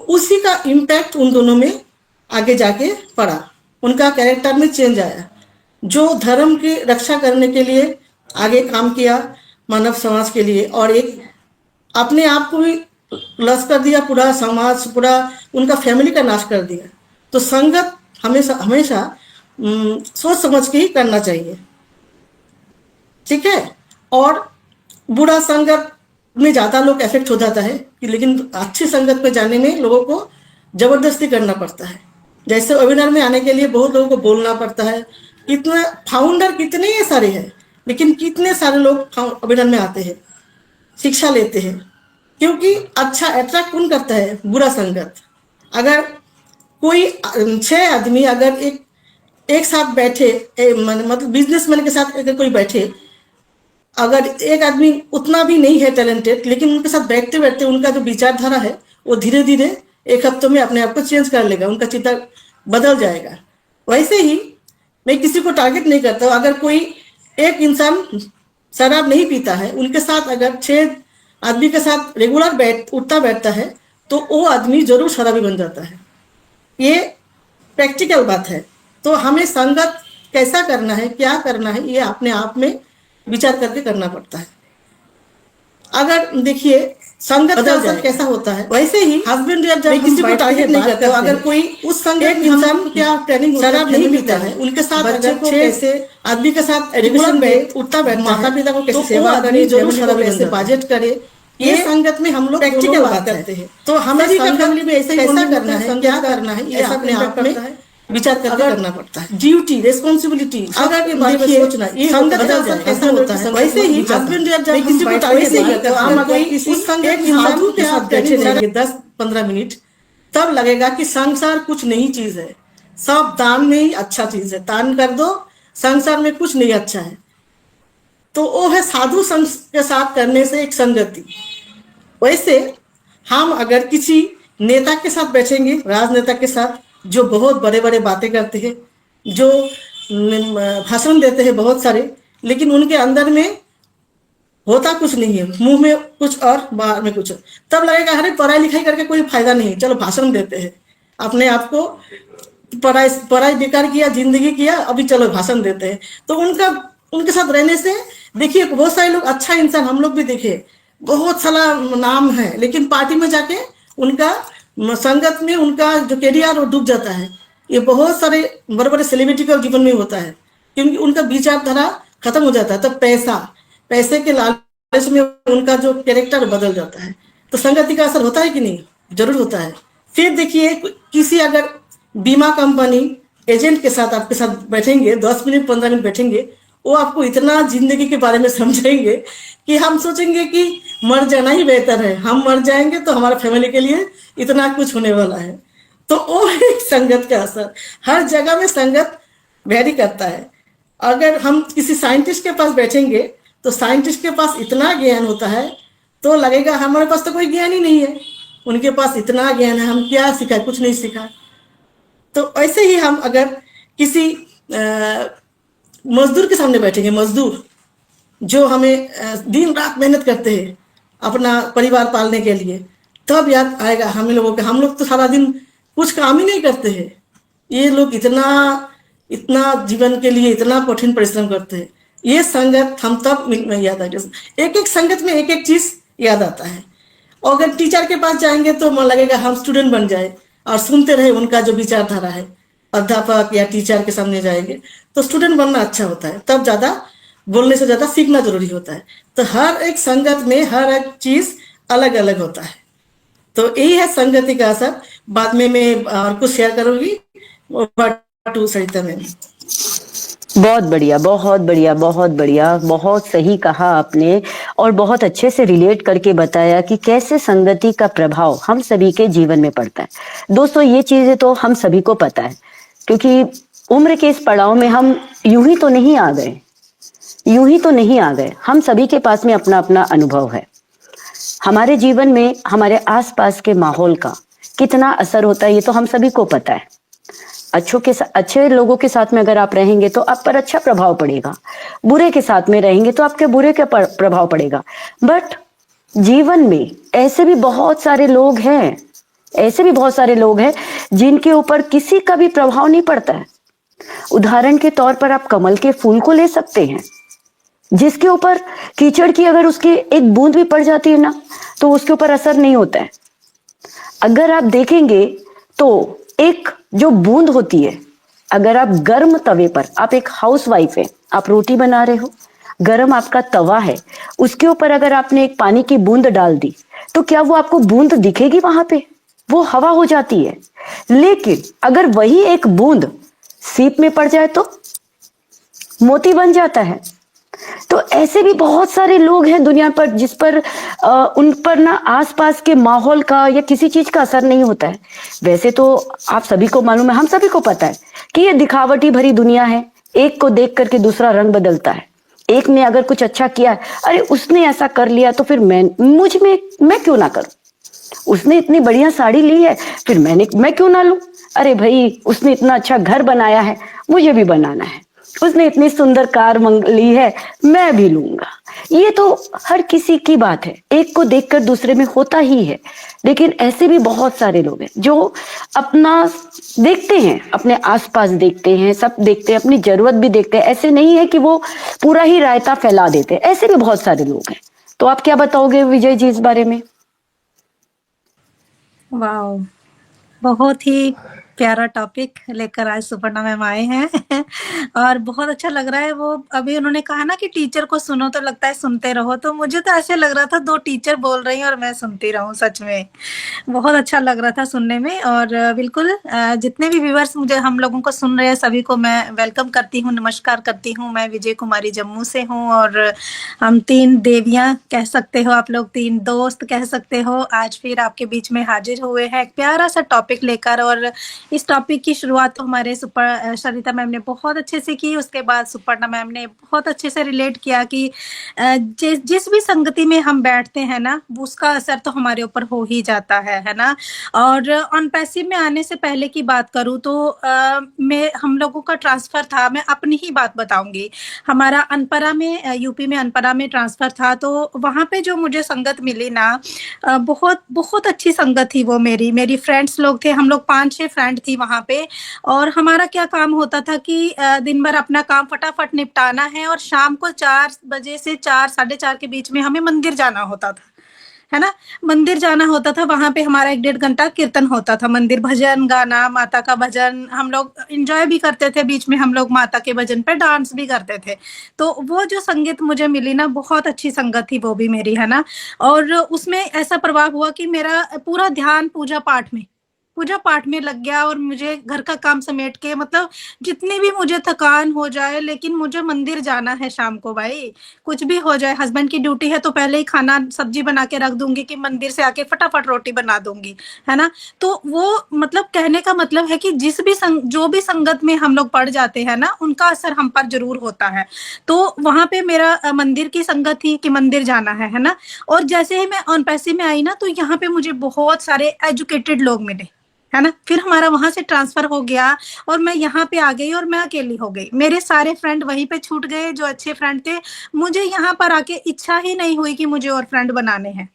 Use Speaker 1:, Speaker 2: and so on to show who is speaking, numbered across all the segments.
Speaker 1: उसी का इम्पैक्ट उन दोनों में आगे जाके पड़ा, उनका कैरेक्टर में चेंज आया। जो धर्म की रक्षा करने के लिए आगे काम किया मानव समाज के लिए, और एक अपने आप को भी लॉस कर दिया, पूरा समाज, पूरा उनका फैमिली का नाश कर दिया। तो संगत हमेशा हमेशा सोच समझ के ही करना चाहिए, ठीक है। और बुरा संगत में ज़्यादा लोग इफेक्ट हो जाता है कि, लेकिन अच्छी संगत में जाने में लोगों को जबरदस्ती करना पड़ता है। जैसे वेबिनार में आने के लिए बहुत लोगों को बोलना पड़ता है। कितना फाउंडर कितने सारे हैं, लेकिन कितने सारे लोग वेबिनार में आते हैं, शिक्षा लेते हैं, क्योंकि अच्छा अट्रैक्ट कौन करता है? बुरा संगत। अगर कोई 6 आदमी अगर एक साथ बैठे, मतलब बिजनेसमैन के साथ अगर कोई बैठे, अगर एक आदमी उतना भी नहीं है टैलेंटेड, लेकिन उनके साथ बैठते बैठते उनका जो विचारधारा है वो धीरे धीरे एक हफ्ते में अपने आप को चेंज कर लेगा, उनका चिंता बदल जाएगा। वैसे ही मैं किसी को टारगेट नहीं करता हूँ। अगर कोई एक इंसान शराब नहीं पीता है, उनके साथ अगर 6 आदमी के साथ रेगुलर उठता बैठता है, तो वो आदमी जरूर शराबी बन जाता है। ये प्रैक्टिकल बात है। तो हमें संगत कैसा करना है, क्या करना है, ये अपने आप में विचार करके करना पड़ता है। अगर देखिए संगत का असर कैसा होता है, वैसे ही हस्बैंड जब किसी को टारगेट नहीं करते, अगर कोई उस संगत इंसान क्या ट्रेनिंग शराब नहीं पीता है, उनके साथ बच्चे को कैसे आदमी के साथ रेगुलर उठता बैठता, माता पिता को कैसे सेवा करे, जरूर शराब कैसे बाजेट करे, ये संगत में हम लोग प्रैक्टिकल बात करते हैं। तो हमें फैमिली में ऐसे कैसा करना है, क्या करना है, ये अपने आप में विचार करके करना पड़ता है। ड्यूटी, रेस्पॉन्सिबिलिटी, अगर के बारे में सोचना, ये संगत बदल जाए, ऐसा होता है। वैसे ही हस्बैंड जब किसी को टारगेट नहीं करते, हम कोई किसी एक साधु के साथ बैठे रहेंगे 10-15 मिनट, तब लगेगा कि संसार कुछ नई चीज है, सब दान में ही अच्छा चीज है, दान कर दो, संसार में कुछ नहीं अच्छा है। तो वो है साधु संघ के साथ करने से एक संगति। वैसे हम अगर किसी नेता के साथ बैठेंगे, राजनेता के साथ, जो बहुत बड़े बड़े बातें करते हैं, जो भाषण देते हैं बहुत सारे, लेकिन उनके अंदर में होता कुछ नहीं है, मुंह में कुछ और बाहर में कुछ, तब लगेगा अरे पढ़ाई लिखाई करके कोई फायदा नहीं, चलो भाषण देते हैं, अपने आप को पढ़ाई बेकार किया, जिंदगी किया, अभी चलो भाषण देते हैं। तो उनके साथ रहने से देखिए बहुत सारे लोग, अच्छा इंसान हम लोग भी देखे, बहुत सारा नाम है, लेकिन पार्टी में जाके उनका संगत में उनका जो कैरियर वो डूब जाता है। ये बहुत सारे बड़े बड़े सेलिब्रिटी का जीवन में होता है, क्योंकि उनका विचारधारा खत्म हो जाता है। तो पैसे के लालच में उनका जो कैरेक्टर बदल जाता है। तो संगति का असर होता है कि नहीं? जरूर होता है। फिर देखिए किसी अगर बीमा कंपनी एजेंट के साथ आपके साथ बैठेंगे, 10 मिनट 15 मिनट बैठेंगे, वो आपको इतना जिंदगी के बारे में समझाएंगे कि हम सोचेंगे कि मर जाना ही बेहतर है, हम मर जाएंगे तो हमारे फैमिली के लिए इतना कुछ होने वाला है। तो वो एक संगत का असर, हर जगह में संगत वेरी करता है। अगर हम किसी साइंटिस्ट के पास बैठेंगे तो साइंटिस्ट के पास इतना ज्ञान होता है, तो लगेगा हमारे पास तो कोई ज्ञान ही नहीं है, उनके पास इतना ज्ञान है, हम क्या सीखा? कुछ नहीं सीखा। तो ऐसे ही हम अगर किसी मजदूर के सामने बैठेंगे, मजदूर जो हमें दिन रात मेहनत करते हैं अपना परिवार पालने के लिए, तब याद आएगा हम लोगों के, हम लोग तो सारा दिन कुछ काम ही नहीं करते हैं, ये लोग इतना जीवन के लिए इतना कठिन परिश्रम करते हैं। ये संगत हम तब याद आएगा, एक एक संगत में एक एक चीज याद आता है। और अगर टीचर के पास जाएंगे तो मन लगेगा हम स्टूडेंट बन जाए और सुनते रहे उनका जो विचारधारा है। अध्यापक या टीचर के सामने जाएंगे तो स्टूडेंट बनना अच्छा होता है, तब ज्यादा बोलने से ज्यादा सीखना जरूरी होता है। तो हर एक संगत में हर एक चीज अलग अलग होता है। तो यही है संगति का असर। बाद में मैं और कुछ शेयर करूंगी पार्ट 2 सरिता में।
Speaker 2: बहुत बढ़िया, बहुत बढ़िया, बहुत बढ़िया, बहुत सही कहा आपने, और बहुत अच्छे से रिलेट करके बताया कि कैसे संगति का प्रभाव हम सभी के जीवन में पड़ता है। दोस्तों ये चीजें तो हम सभी को पता है, क्योंकि उम्र के इस पड़ाव में हम यूं ही तो नहीं आ गए, हम सभी के पास में अपना अपना अनुभव है। हमारे जीवन में हमारे आसपास के माहौल का कितना असर होता है ये तो हम सभी को पता है। अच्छे लोगों के साथ में अगर आप रहेंगे तो आप पर अच्छा प्रभाव पड़ेगा, बुरे के साथ में रहेंगे तो आपके बुरे का प्रभाव पड़ेगा। बट जीवन में ऐसे भी बहुत सारे लोग हैं ऐसे भी बहुत सारे लोग हैं जिनके ऊपर किसी का भी प्रभाव नहीं पड़ता है। उदाहरण के तौर पर आप कमल के फूल को ले सकते हैं, जिसके ऊपर कीचड़ की अगर उसकी एक बूंद भी पड़ जाती है ना, तो उसके ऊपर असर नहीं होता है। अगर आप देखेंगे तो एक जो बूंद होती है, अगर आप गर्म तवे पर, आप एक हाउसवाइफ है, आप रोटी बना रहे हो, गर्म आपका तवा है, उसके ऊपर अगर आपने एक पानी की बूंद डाल दी, तो क्या वो आपको बूंद दिखेगी? वहां पे वो हवा हो जाती है। लेकिन अगर वही एक बूंद सीप में पड़ जाए तो मोती बन जाता है। तो ऐसे भी बहुत सारे लोग हैं दुनिया पर जिस पर उन पर ना आसपास के माहौल का या किसी चीज का असर नहीं होता है। वैसे तो आप सभी को मालूम है, हम सभी को पता है कि ये दिखावटी भरी दुनिया है। एक को देख करके दूसरा रंग बदलता है। एक ने अगर कुछ अच्छा किया, अरे उसने ऐसा कर लिया तो फिर मैं क्यों ना करूं? उसने इतनी बढ़िया साड़ी ली है, फिर मैं क्यों ना लूं? अरे भाई, उसने इतना अच्छा घर बनाया है, मुझे भी बनाना है। उसने इतनी सुंदर कार ली है, मैं भी लूंगा। ये तो हर किसी की बात है, एक को देखकर दूसरे में होता ही है। लेकिन ऐसे भी बहुत सारे लोग हैं जो अपना देखते हैं, अपने आसपास देखते हैं, सब देखते हैं, अपनी जरूरत भी देखते हैं। ऐसे नहीं है कि वो पूरा ही रायता फैला देते हैं, ऐसे भी बहुत सारे लोग हैं। तो आप क्या बताओगे विजय जी इस बारे में?
Speaker 3: वाओ, बहुत ही प्यारा टॉपिक लेकर आज सुपर्णा मैम आए हैं और बहुत अच्छा लग रहा है। वो अभी उन्होंने कहा ना कि टीचर को सुनो तो लगता है सुनते रहो, तो मुझे तो ऐसे लग रहा था दो टीचर बोल रही हैं और मैं सुनती रहूं। सच में बहुत अच्छा लग रहा था सुनने में। और बिल्कुल जितने भी व्यूअर्स मुझे हम लोगों को सुन रहे हैं सभी को मैं वेलकम करती हूँ, नमस्कार करती हूँ। मैं विजय कुमारी जम्मू से हूँ और हम तीन देवियां कह सकते हो, आप लोग तीन दोस्त कह सकते हो, आज फिर आपके बीच में हाजिर हुए हैं एक प्यारा सा टॉपिक लेकर। और इस टॉपिक की शुरुआत तो हमारे सरिता मैम ने बहुत अच्छे से की, उसके बाद सुपर्णा मैम ने बहुत अच्छे से रिलेट किया कि जिस भी संगति में हम बैठते हैं ना, उसका असर तो हमारे ऊपर हो ही जाता है ना। और ऑन पैसिव में आने से पहले की बात करूं तो मैं हम लोगों का ट्रांसफर था, मैं अपनी ही बात बताऊंगी। हमारा अनपरा में, यूपी में अनपरा में ट्रांसफर था, तो वहां पे जो मुझे संगत मिली ना, बहुत बहुत अच्छी संगत थी वो। मेरी फ्रेंड्स लोग थे, हम लोग 5-6 फ्रेंड थी वहां पे। और हमारा क्या काम होता था कि दिन भर अपना काम फटाफट निपटाना है और शाम को 4 बजे से 4 साढ़े 4 के बीच में हमें मंदिर जाना होता था, है ना। मंदिर जाना होता था, वहां पे हमारा 1-1.5 घंटा कीर्तन होता था, मंदिर भजन गाना, माता का भजन, हम लोग एंजॉय भी करते थे, बीच में हम लोग माता के भजन पे डांस भी करते थे। तो वो जो संगीत मुझे मिली ना, बहुत अच्छी संगत थी वो भी मेरी, है ना। और उसमें ऐसा प्रभाव हुआ कि मेरा पूरा ध्यान पूजा पाठ में लग गया और मुझे घर का काम समेट के, मतलब जितनी भी मुझे थकान हो जाए, लेकिन मुझे मंदिर जाना है शाम को भाई। कुछ भी हो जाए, हस्बैंड की ड्यूटी है तो पहले ही खाना सब्जी बना के रख दूंगी कि मंदिर से आके फटाफट रोटी बना दूंगी, है ना। तो वो मतलब कहने का मतलब है कि जो भी संगत में हम लोग पड़ जाते हैं ना, उनका असर हम पर जरूर होता है। तो वहां पे मेरा मंदिर की संगत थी कि मंदिर जाना है ना। और जैसे ही मैं ऑन पैसे में आई ना, तो यहाँ पे मुझे बहुत सारे एजुकेटेड लोग मिले, है ना। फिर हमारा वहां से ट्रांसफर हो गया और मैं यहाँ पे आ गई और मैं अकेली हो गई। मेरे सारे फ्रेंड वहीं पे छूट गए जो अच्छे फ्रेंड थे। मुझे यहाँ पर आके इच्छा ही नहीं हुई कि मुझे और फ्रेंड बनाने हैं।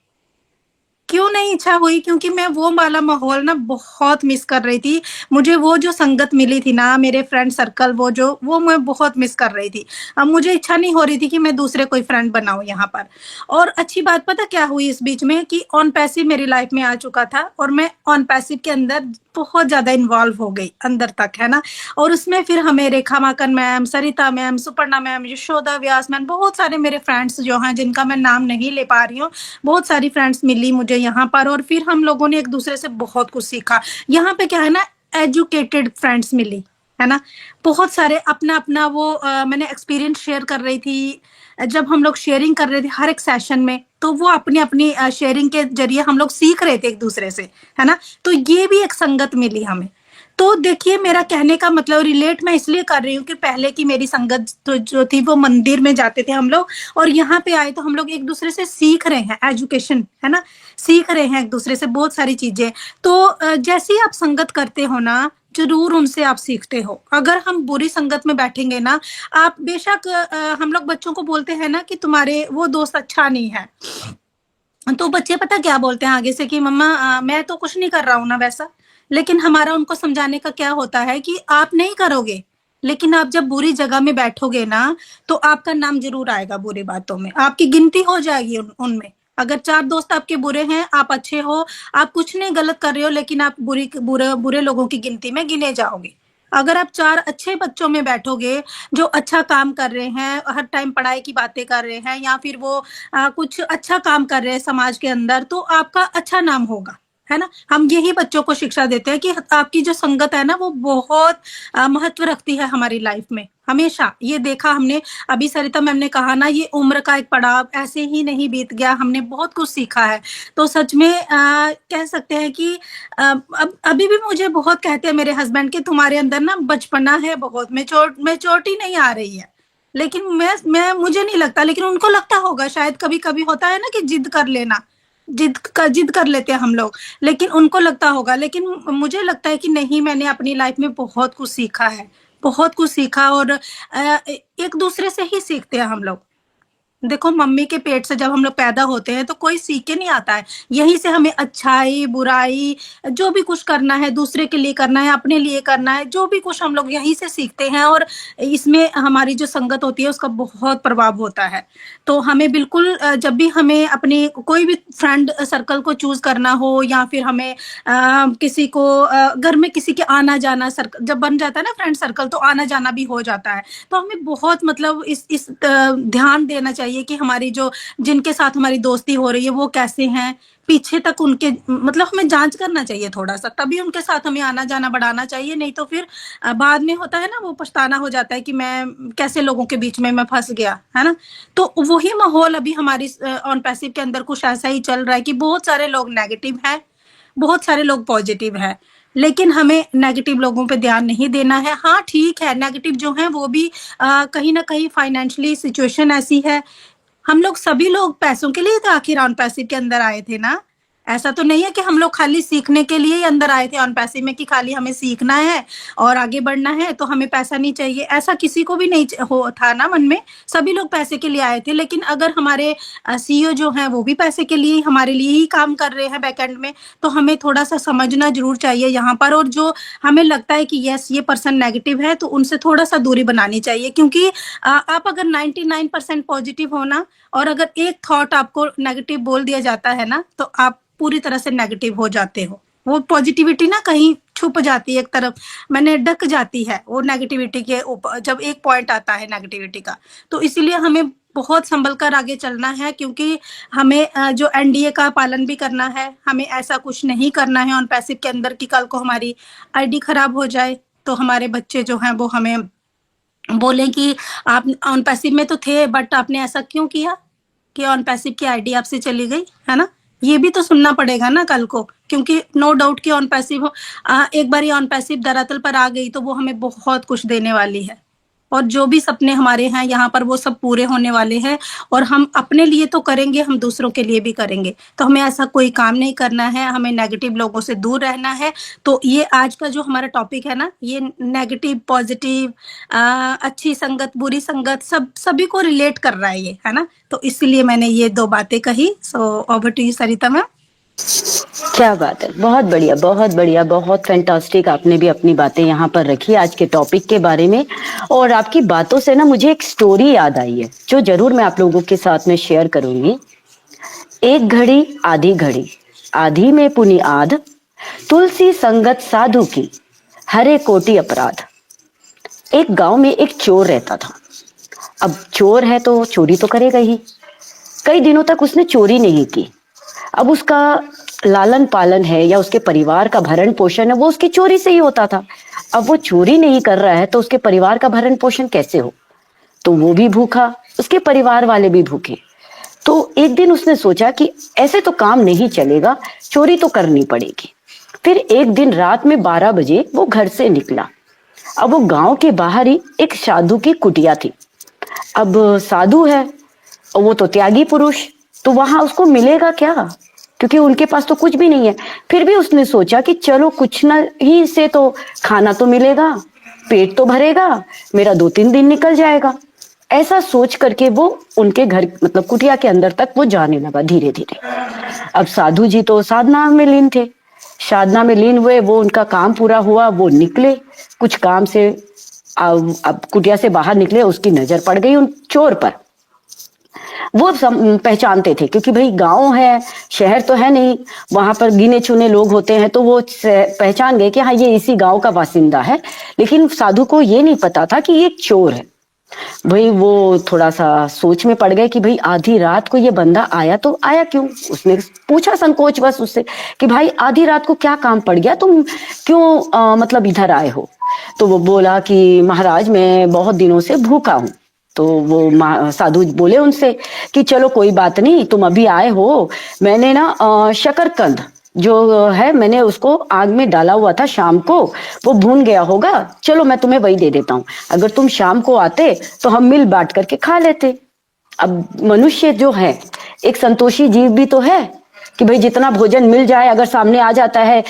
Speaker 3: क्यों नहीं इच्छा हुई? क्योंकि मैं वो वाला माहौल ना बहुत मिस कर रही थी। मुझे वो जो संगत मिली थी ना, मेरे फ्रेंड सर्कल, वो मैं बहुत मिस कर रही थी। अब मुझे इच्छा नहीं हो रही थी कि मैं दूसरे कोई फ्रेंड बनाऊं यहाँ पर। और अच्छी बात पता क्या हुई इस बीच में, कि ऑन पैसिव मेरी लाइफ में आ चुका था और मैं ऑन पैसिव के अंदर बहुत ज्यादा इन्वॉल्व हो गई अंदर तक, है ना। और उसमें फिर हमें रेखा माकन मैम, सरिता मैम, सुपर्णा मैम, यशोदा व्यास मैम, बहुत सारे मेरे फ्रेंड्स जो हैं जिनका मैं नाम नहीं ले पा रही हूँ, बहुत सारी फ्रेंड्स मिली मुझे यहाँ पर। और फिर हम लोगों ने एक दूसरे से बहुत कुछ सीखा। यहाँ पे क्या है ना, एजुकेटेड फ्रेंड्स मिली, है ना। बहुत सारे अपना अपना वो मैंने एक्सपीरियंस शेयर कर रही थी। जब हम लोग शेयरिंग कर रहे थे हर एक सेशन में, तो वो अपनी अपनी शेयरिंग के जरिए हम लोग सीख रहे थे एक दूसरे से, है ना। तो ये भी एक संगत मिली हमें। तो देखिए, मेरा कहने का मतलब रिलेट मैं इसलिए कर रही हूँ कि पहले की मेरी संगत तो जो थी वो मंदिर में जाते थे हम लोग, और यहाँ पे आए तो हम लोग एक दूसरे से सीख रहे हैं, एजुकेशन, है ना, सीख रहे हैं एक दूसरे से बहुत सारी चीजें। तो जैसे ही आप संगत करते हो ना, जरूर उनसे आप सीखते हो। अगर हम बुरी संगत में बैठेंगे ना, आप बेशक हम लोग बच्चों को बोलते हैं ना कि तुम्हारे वो दोस्त अच्छा नहीं है, तो बच्चे पता क्या बोलते हैं आगे से कि मम्मा मैं तो कुछ नहीं कर रहा हूँ ना वैसा। लेकिन हमारा उनको समझाने का क्या होता है कि आप नहीं करोगे, लेकिन आप जब बुरी जगह में बैठोगे ना, तो आपका नाम ज़रूर आएगा बुरी बातों में, आपकी गिनती हो जाएगी उनमें। अगर 4 दोस्त आपके बुरे हैं, आप अच्छे हो, आप कुछ नहीं गलत कर रहे हो, लेकिन आप बुरे बुरे लोगों की गिनती में गिने जाओगे। अगर आप 4 अच्छे बच्चों में बैठोगे, जो अच्छा काम कर रहे हैं, हर टाइम पढ़ाई की बातें कर रहे हैं, या फिर वो कुछ अच्छा काम कर रहे हैं समाज के अंदर, तो आपका अच्छा नाम होगा, है ना? हम यही बच्चों को शिक्षा देते हैं कि आपकी जो संगत है ना, वो बहुत महत्व रखती है हमारी लाइफ में। हमेशा ये देखा हमने, अभी सरिता मैम ने कहा ना, ये उम्र का एक पड़ाव ऐसे ही नहीं बीत गया, हमने बहुत कुछ सीखा है। तो सच में कह सकते हैं कि अब अभी भी मुझे बहुत कहते हैं मेरे हस्बैंड कि तुम्हारे अंदर ना बचपना है बहुत, मैच्योरिटी नहीं आ रही है। लेकिन मैं मुझे नहीं लगता, लेकिन उनको लगता होगा शायद। कभी-कभी होता है ना कि जिद कर लेना, जिद कर लेते हैं हम लोग, लेकिन उनको लगता होगा। लेकिन मुझे लगता है कि नहीं, मैंने अपनी लाइफ में बहुत कुछ सीखा है, बहुत कुछ सीखा। और एक दूसरे से ही सीखते हैं हम लोग। देखो, मम्मी के पेट से जब हम लोग पैदा होते हैं तो कोई सीख के नहीं आता है। यहीं से हमें अच्छाई, बुराई, जो भी कुछ करना है दूसरे के लिए करना है, अपने लिए करना है, जो भी कुछ हम लोग यहीं से सीखते हैं। और इसमें हमारी जो संगत होती है उसका बहुत प्रभाव होता है। तो हमें बिल्कुल जब भी हमें अपनी कोई भी फ्रेंड सर्कल को चूज़ करना हो, या फिर हमें किसी को घर में किसी के आना-जाना सर्क जब बन जाता है ना फ्रेंड सर्कल, तो आना-जाना भी हो जाता है। तो हमें बहुत मतलब इस ध्यान देना चाहिए कि हमारी जो जिनके साथ हमारी दोस्ती हो रही है वो कैसे हैं, पीछे तक उनके मतलब हमें जांच करना चाहिए थोड़ा सा, तभी उनके साथ हमें आना जाना बढ़ाना चाहिए। नहीं तो फिर बाद में होता है ना, वो पछताना हो जाता है कि मैं कैसे लोगों के बीच में मैं फंस गया, है ना? तो वही माहौल अभी हमारी ऑन पैसिव के अंदर कुछ ऐसा ही चल रहा है कि बहुत सारे लोग नेगेटिव हैं, बहुत सारे लोग पॉजिटिव हैं। लेकिन हमें नेगेटिव लोगों पे ध्यान नहीं देना है। हाँ, ठीक है, नेगेटिव जो हैं वो भी कहीं न कहीं फाइनेंशियली सिचुएशन ऐसी है। हम लोग सभी लोग पैसों के लिए तो आखिर ऑन पैसिव के अंदर आए थे ना। ऐसा तो नहीं है कि हम लोग खाली सीखने के लिए ही अंदर आए थे ऑन पैसिव में, कि खाली हमें सीखना है और आगे बढ़ना है तो हमें पैसा नहीं चाहिए। ऐसा किसी को भी नहीं हो था ना मन में। सभी लोग पैसे के लिए आए थे। लेकिन अगर हमारे सीईओ जो हैं वो भी पैसे के लिए ही, हमारे लिए ही काम कर रहे हैं बैकएंड में, तो हमें थोड़ा-सा समझना ज़रूर चाहिए यहाँ पर। और जो हमें लगता है कि यस, ये पर्सन नेगेटिव है, तो उनसे थोड़ा-सा दूरी बनानी चाहिए। क्योंकि आप अगर 99% पॉजिटिव हो ना, और अगर एक थॉट आपको नेगेटिव बोल दिया जाता है ना, तो आप पूरी तरह से नेगेटिव हो जाते हो। वो पॉजिटिविटी ना कहीं छुप जाती है एक तरफ, माने ढक जाती है वो नेगेटिविटी के जब एक पॉइंट आता है नेगेटिविटी का। तो इसीलिए हमें बहुत संभल कर आगे चलना है, क्योंकि हमें जो एनडीए का पालन भी करना है। हमें ऐसा कुछ नहीं करना है ऑन पैसिव के अंदर कि कल को हमारी आईडी खराब हो जाए, तो हमारे बच्चे जो हैं वो हमें बोलें कि आप ऑन पैसिव में तो थे, बट आपने ऐसा क्यों किया कि ऑन पैसिव की आईडी आपसे चली गई, है ना? ये भी तो सुनना पड़ेगा ना कल को, क्योंकि नो डाउट कि ऑन पैसिव एक बार ये ऑन पैसिव धरातल पर आ गई तो वो हमें बहुत कुछ देने वाली है। और जो भी सपने हमारे हैं यहाँ पर वो सब पूरे होने वाले हैं। और हम अपने लिए तो करेंगे, हम दूसरों के लिए भी करेंगे। तो हमें ऐसा कोई काम नहीं करना है, हमें नेगेटिव लोगों से दूर रहना है। तो ये आज का जो हमारा टॉपिक है ना, ये नेगेटिव, पॉजिटिव, अच्छी संगत, बुरी संगत, सभी को रिलेट कर रहा है ये, है ना? तो इसीलिए मैंने ये 2 बातें कही। So over to you Sarita ma'am.
Speaker 2: क्या बात है, बहुत बढ़िया, बहुत बढ़िया, बहुत फैंटास्टिक। आपने भी अपनी बातें यहाँ पर रखी आज के टॉपिक के बारे में। और आपकी बातों से ना मुझे एक स्टोरी याद आई है जो जरूर मैं आप लोगों के साथ में शेयर करूंगी। एक घड़ी आधी घड़ी, आधी में पुनि आध, तुलसी संगत साधु की, हरे कोटि अपराध। एक गांव में एक चोर रहता था। अब चोर है तो चोरी तो करेगा ही। कई दिनों तक उसने चोरी नहीं की। अब उसका लालन पालन है या उसके परिवार का भरण पोषण है वो उसकी चोरी से ही होता था। अब वो चोरी नहीं कर रहा है तो उसके परिवार का भरण पोषण कैसे हो? तो वो भी भूखा, उसके परिवार वाले भी भूखे। तो एक दिन उसने सोचा कि ऐसे तो काम नहीं चलेगा, चोरी तो करनी पड़ेगी। फिर एक दिन रात में 12 बजे वो घर से निकला। अब वो गांव के बाहर ही एक साधु की कुटिया थी। अब साधु है और वो तो त्यागी पुरुष, तो वहां उसको मिलेगा क्या, क्योंकि उनके पास तो कुछ भी नहीं है। फिर भी उसने सोचा कि चलो कुछ ना ही से तो खाना तो मिलेगा, पेट तो भरेगा, मेरा 2-3 दिन निकल जाएगा। ऐसा सोच करके वो उनके घर मतलब कुटिया के अंदर तक वो जाने लगा धीरे धीरे। अब साधु जी तो साधना में लीन थे, साधना में लीन हुए, वो उनका काम पूरा हुआ, वो निकले कुछ काम से। अब कुटिया से बाहर निकले, उसकी नजर पड़ गई उन चोर पर। वो पहचानते थे क्योंकि भाई गांव है, शहर तो है नहीं, वहां पर गिने चुने लोग होते हैं, तो वो पहचान गए कि हाँ ये इसी गांव का बासिंदा है। लेकिन साधु को ये नहीं पता था कि ये एक चोर है। भाई वो थोड़ा सा सोच में पड़ गए कि भाई आधी रात को ये बंदा आया तो आया क्यों। उसने पूछा संकोच बस उससे कि भाई आधी रात को क्या काम पड़ गया, तुम क्यों मतलब इधर आए हो। तो वो बोला कि महाराज मैं बहुत दिनों से भूखा हूँ। तो वो साधु बोले उनसे कि चलो कोई बात नहीं, तुम अभी आए हो, मैंने ना शकरकंद जो है मैंने उसको आग में डाला हुआ था शाम को, वो भून गया होगा, चलो मैं तुम्हें वही दे देता हूँ, अगर तुम शाम को आते तो हम मिल बांट करके खा लेते। अब मनुष्य जो है एक संतोषी जीव भी तो है कि भाई जितना भोजन मिल जाए, अगर सामने आ जाता है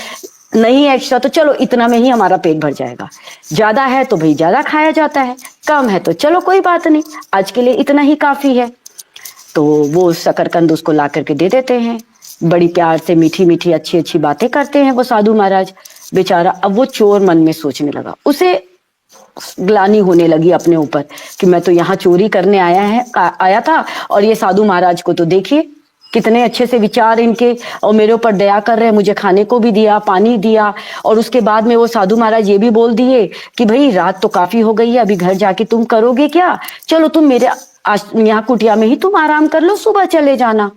Speaker 2: नहीं एक्स्ट्रा तो चलो इतना में ही हमारा पेट भर जाएगा, ज्यादा है तो भाई ज्यादा खाया जाता है, कम है तो चलो कोई बात नहीं, आज के लिए इतना ही काफी है। तो वो शकरकंद उसको ला करके दे देते हैं, बड़ी प्यार से मीठी मीठी अच्छी अच्छी बातें करते हैं वो साधु महाराज। बेचारा अब वो चोर मन में सोचने लगा, उसे ग्लानि होने लगी अपने ऊपर कि मैं तो यहाँ चोरी करने आया था, और ये साधु महाराज को तो देखिए कितने अच्छे से विचार इनके, और मेरे ऊपर दया कर रहे हैं, मुझे खाने को भी दिया, पानी दिया। और उसके बाद में वो साधु महाराज ये भी बोल दिए कि भाई रात तो काफी हो गई है, अभी घर जाके तुम करोगे क्या, चलो तुम मेरे यहाँ कुटिया में ही तुम आराम कर लो, सुबह चले जाना।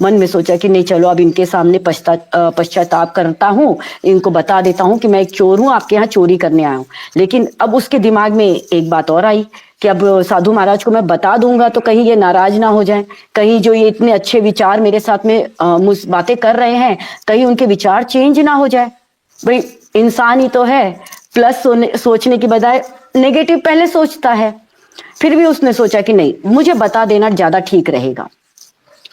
Speaker 2: मन में सोचा कि नहीं चलो अब इनके सामने पश्चाताप करता हूँ, इनको बता देता हूँ कि मैं एक चोर हूँ, आपके यहाँ चोरी करने आया हूँ। लेकिन अब उसके दिमाग में एक बात और आई कि अब साधु महाराज को मैं बता दूंगा तो कहीं ये नाराज ना हो जाए, कहीं जो ये इतने अच्छे विचार मेरे साथ में बातें कर रहे हैं, कहीं उनके विचार चेंज ना हो जाए। भाई इंसान ही तो है, प्लस सोचने की बजाय नेगेटिव पहले सोचता है। फिर भी उसने सोचा कि नहीं, मुझे बता देना ज्यादा ठीक रहेगा।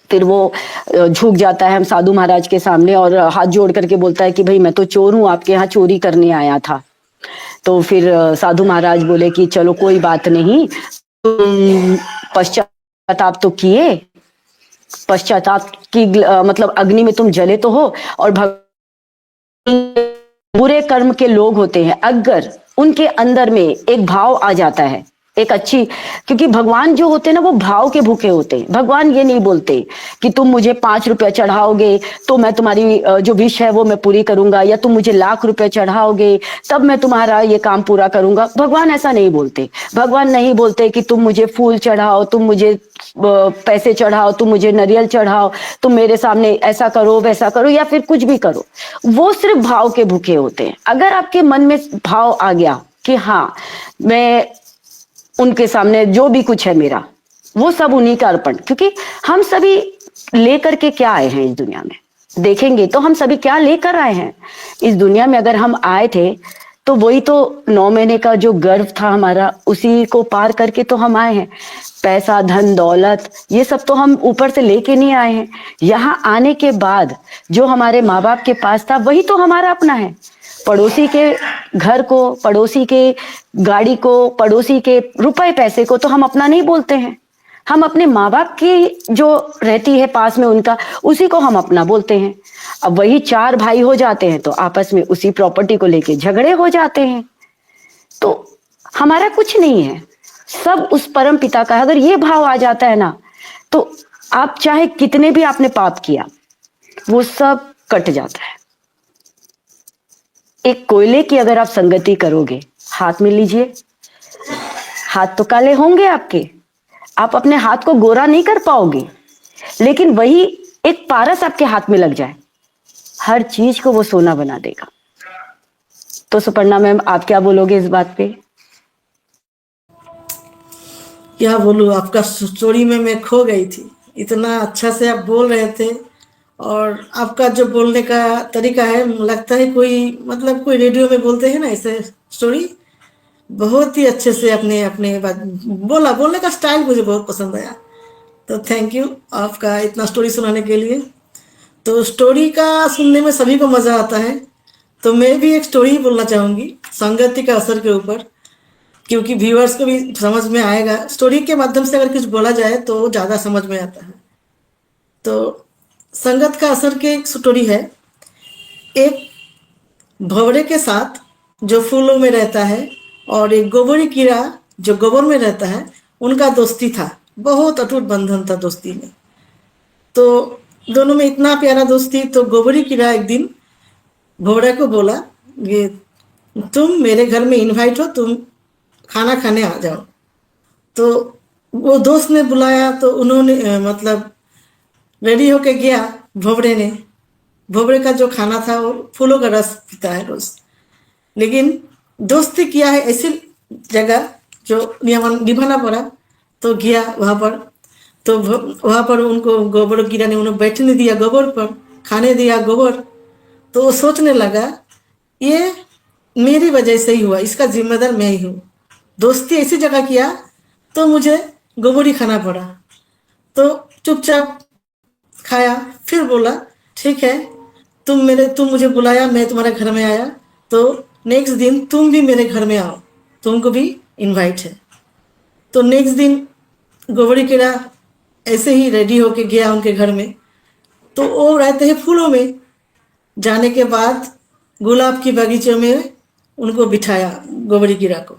Speaker 2: फिर वो झुक जाता है हम साधु महाराज के सामने और हाथ जोड़ करके बोलता है कि भाई मैं तो चोर हूँ, आपके यहाँ चोरी करने आया था। तो फिर साधु महाराज बोले कि चलो कोई बात नहीं, तुम पश्चाताप तो किए, पश्चाताप की मतलब अग्नि में तुम जले तो हो, और बुरे कर्म के लोग होते हैं, अगर उनके अंदर में एक भाव आ जाता है, एक अच्छी, क्योंकि भगवान जो होते हैं ना वो भाव के भूखे होते हैं। भगवान ये नहीं बोलते कि तुम मुझे 5 रुपया चढ़ाओगे तो मैं तुम्हारी जो विश है वो मैं पूरी करूंगा, या तुम मुझे 1,00,000 रुपया चढ़ाओगे तब मैं तुम्हारा ये काम पूरा करूंगा। भगवान ऐसा नहीं बोलते। भगवान नहीं बोलते कि तुम मुझे फूल चढ़ाओ, तुम मुझे पैसे चढ़ाओ, तुम मुझे नारियल चढ़ाओ, तुम मेरे सामने ऐसा करो वैसा करो, या फिर कुछ भी करो। वो सिर्फ भाव के भूखे होते हैं। अगर आपके मन में भाव आ गया कि हाँ मैं उनके सामने जो भी कुछ है मेरा वो सब उन्हीं का अर्पण, क्योंकि हम सभी लेकर के क्या आए हैं इस दुनिया में, देखेंगे तो हम सभी क्या लेकर आए हैं इस दुनिया में। अगर हम आए थे तो वही तो 9 महीने का जो गर्भ था हमारा, उसी को पार करके तो हम आए हैं। पैसा धन दौलत ये सब तो हम ऊपर से लेके नहीं आए हैं। यहाँ आने के बाद जो हमारे माँ बाप के पास था वही तो हमारा अपना है। पड़ोसी के घर को, पड़ोसी के गाड़ी को, पड़ोसी के रुपए पैसे को तो हम अपना नहीं बोलते हैं। हम अपने माँ बाप की जो रहती है पास में उनका, उसी को हम अपना बोलते हैं। अब वही 4 भाई हो जाते हैं तो आपस में उसी प्रॉपर्टी को लेके झगड़े हो जाते हैं। तो हमारा कुछ नहीं है, सब उस परम पिता का है। अगर ये भाव आ जाता है ना तो आप चाहे कितने भी आपने पाप किया वो सब कट जाता है। एक कोयले की अगर आप संगति करोगे, हाथ में लीजिए, हाथ तो काले होंगे आपके, आप अपने हाथ को गोरा नहीं कर पाओगे, लेकिन वही एक पारस आपके हाथ में लग जाए, हर चीज को वो सोना बना देगा। तो सुपर्णा मैम आप क्या बोलोगे इस बात पे?
Speaker 1: क्या बोलूँ, आपका स्टोरी में मैं खो गई थी। इतना अच्छा से आप बोल रहे थे, और आपका जो बोलने का तरीका है लगता है कोई मतलब कोई रेडियो में बोलते हैं ना ऐसे स्टोरी। बहुत ही अच्छे से अपने अपने बात बोला, बोलने का स्टाइल मुझे बहुत पसंद आया। तो थैंक यू आपका इतना स्टोरी सुनाने के लिए। तो स्टोरी का सुनने में सभी को मज़ा आता है, तो मैं भी एक स्टोरी बोलना चाहूँगी संगति का असर के ऊपर। क्योंकि व्यूअर्स को भी समझ में आएगा। स्टोरी के माध्यम से अगर कुछ बोला जाए तो ज़्यादा समझ में आता है। तो संगत का असर की एक स्टोरी है। एक भंवरे के साथ जो फूलों में रहता है और एक गोबरी कीड़ा जो गोबर में रहता है, उनका दोस्ती था, बहुत अटूट बंधन था दोस्ती में। तो दोनों में इतना प्यारा दोस्ती, तो गोबरी कीड़ा एक दिन भंवरे को बोला, ये तुम मेरे घर में इनवाइट हो, तुम खाना खाने आ जाओ। तो वो दोस्त ने बुलाया तो उन्होंने मतलब रेडी होके गया। भंवरे का जो खाना था वो फूलों का रस पीता है रोज, लेकिन दोस्ती किया है ऐसी जगह जो निभाना पड़ा। तो गया वहाँ पर, तो वहाँ पर उनको गोबर कीड़ा ने उन्हें बैठने दिया, गोबर पर खाने दिया गोबर। तो वो सोचने लगा ये मेरी वजह से ही हुआ, इसका जिम्मेदार मैं ही हूँ। दोस्ती ऐसी जगह किया तो मुझे गोबर ही खाना पड़ा। तो चुपचाप खाया, फिर बोला ठीक है, तुम मुझे बुलाया, मैं तुम्हारे घर में आया, तो नेक्स्ट दिन तुम भी मेरे घर में आओ, तुमको भी इनवाइट है। तो नेक्स्ट दिन गोबरी कीड़ा ऐसे ही रेडी होके गया उनके घर में। तो वो रहते हैं फूलों में। जाने के बाद गुलाब की बगीचे में उनको बिठाया गोबरी कीड़ा को।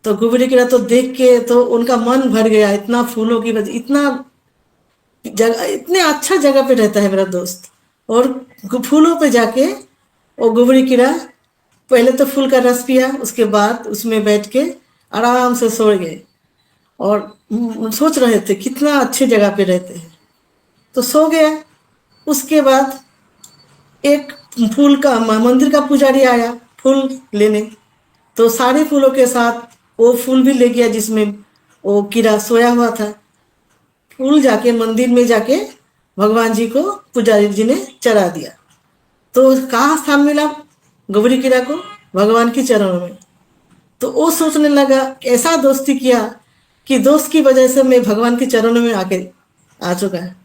Speaker 1: तो गोबरी कीड़ा तो देख के तो उनका मन भर गया, इतना फूलों की वजह, इतना जगह, इतने अच्छा जगह पे रहता है मेरा दोस्त। और फूलों पे जाके वो गोबरी कीड़ा पहले तो फूल का रस पिया, उसके बाद उसमें बैठ के आराम से सो गए और सोच रहे थे कितना अच्छी जगह पे रहते हैं। तो सो गया। उसके बाद एक फूल का मंदिर का पुजारी आया फूल लेने। तो सारे फूलों के साथ वो फूल भी ले गया जिसमें वो कीड़ा सोया हुआ था। फूल जाके मंदिर में जाके भगवान जी को पुजारी जी ने चढ़ा दिया। तो कहाँ स्थान मिला गोबरी कीड़ा को? भगवान के चरणों में। तो वो सोचने लगा ऐसा दोस्ती किया कि दोस्त की वजह से मैं भगवान के चरणों में आके आ चुका है।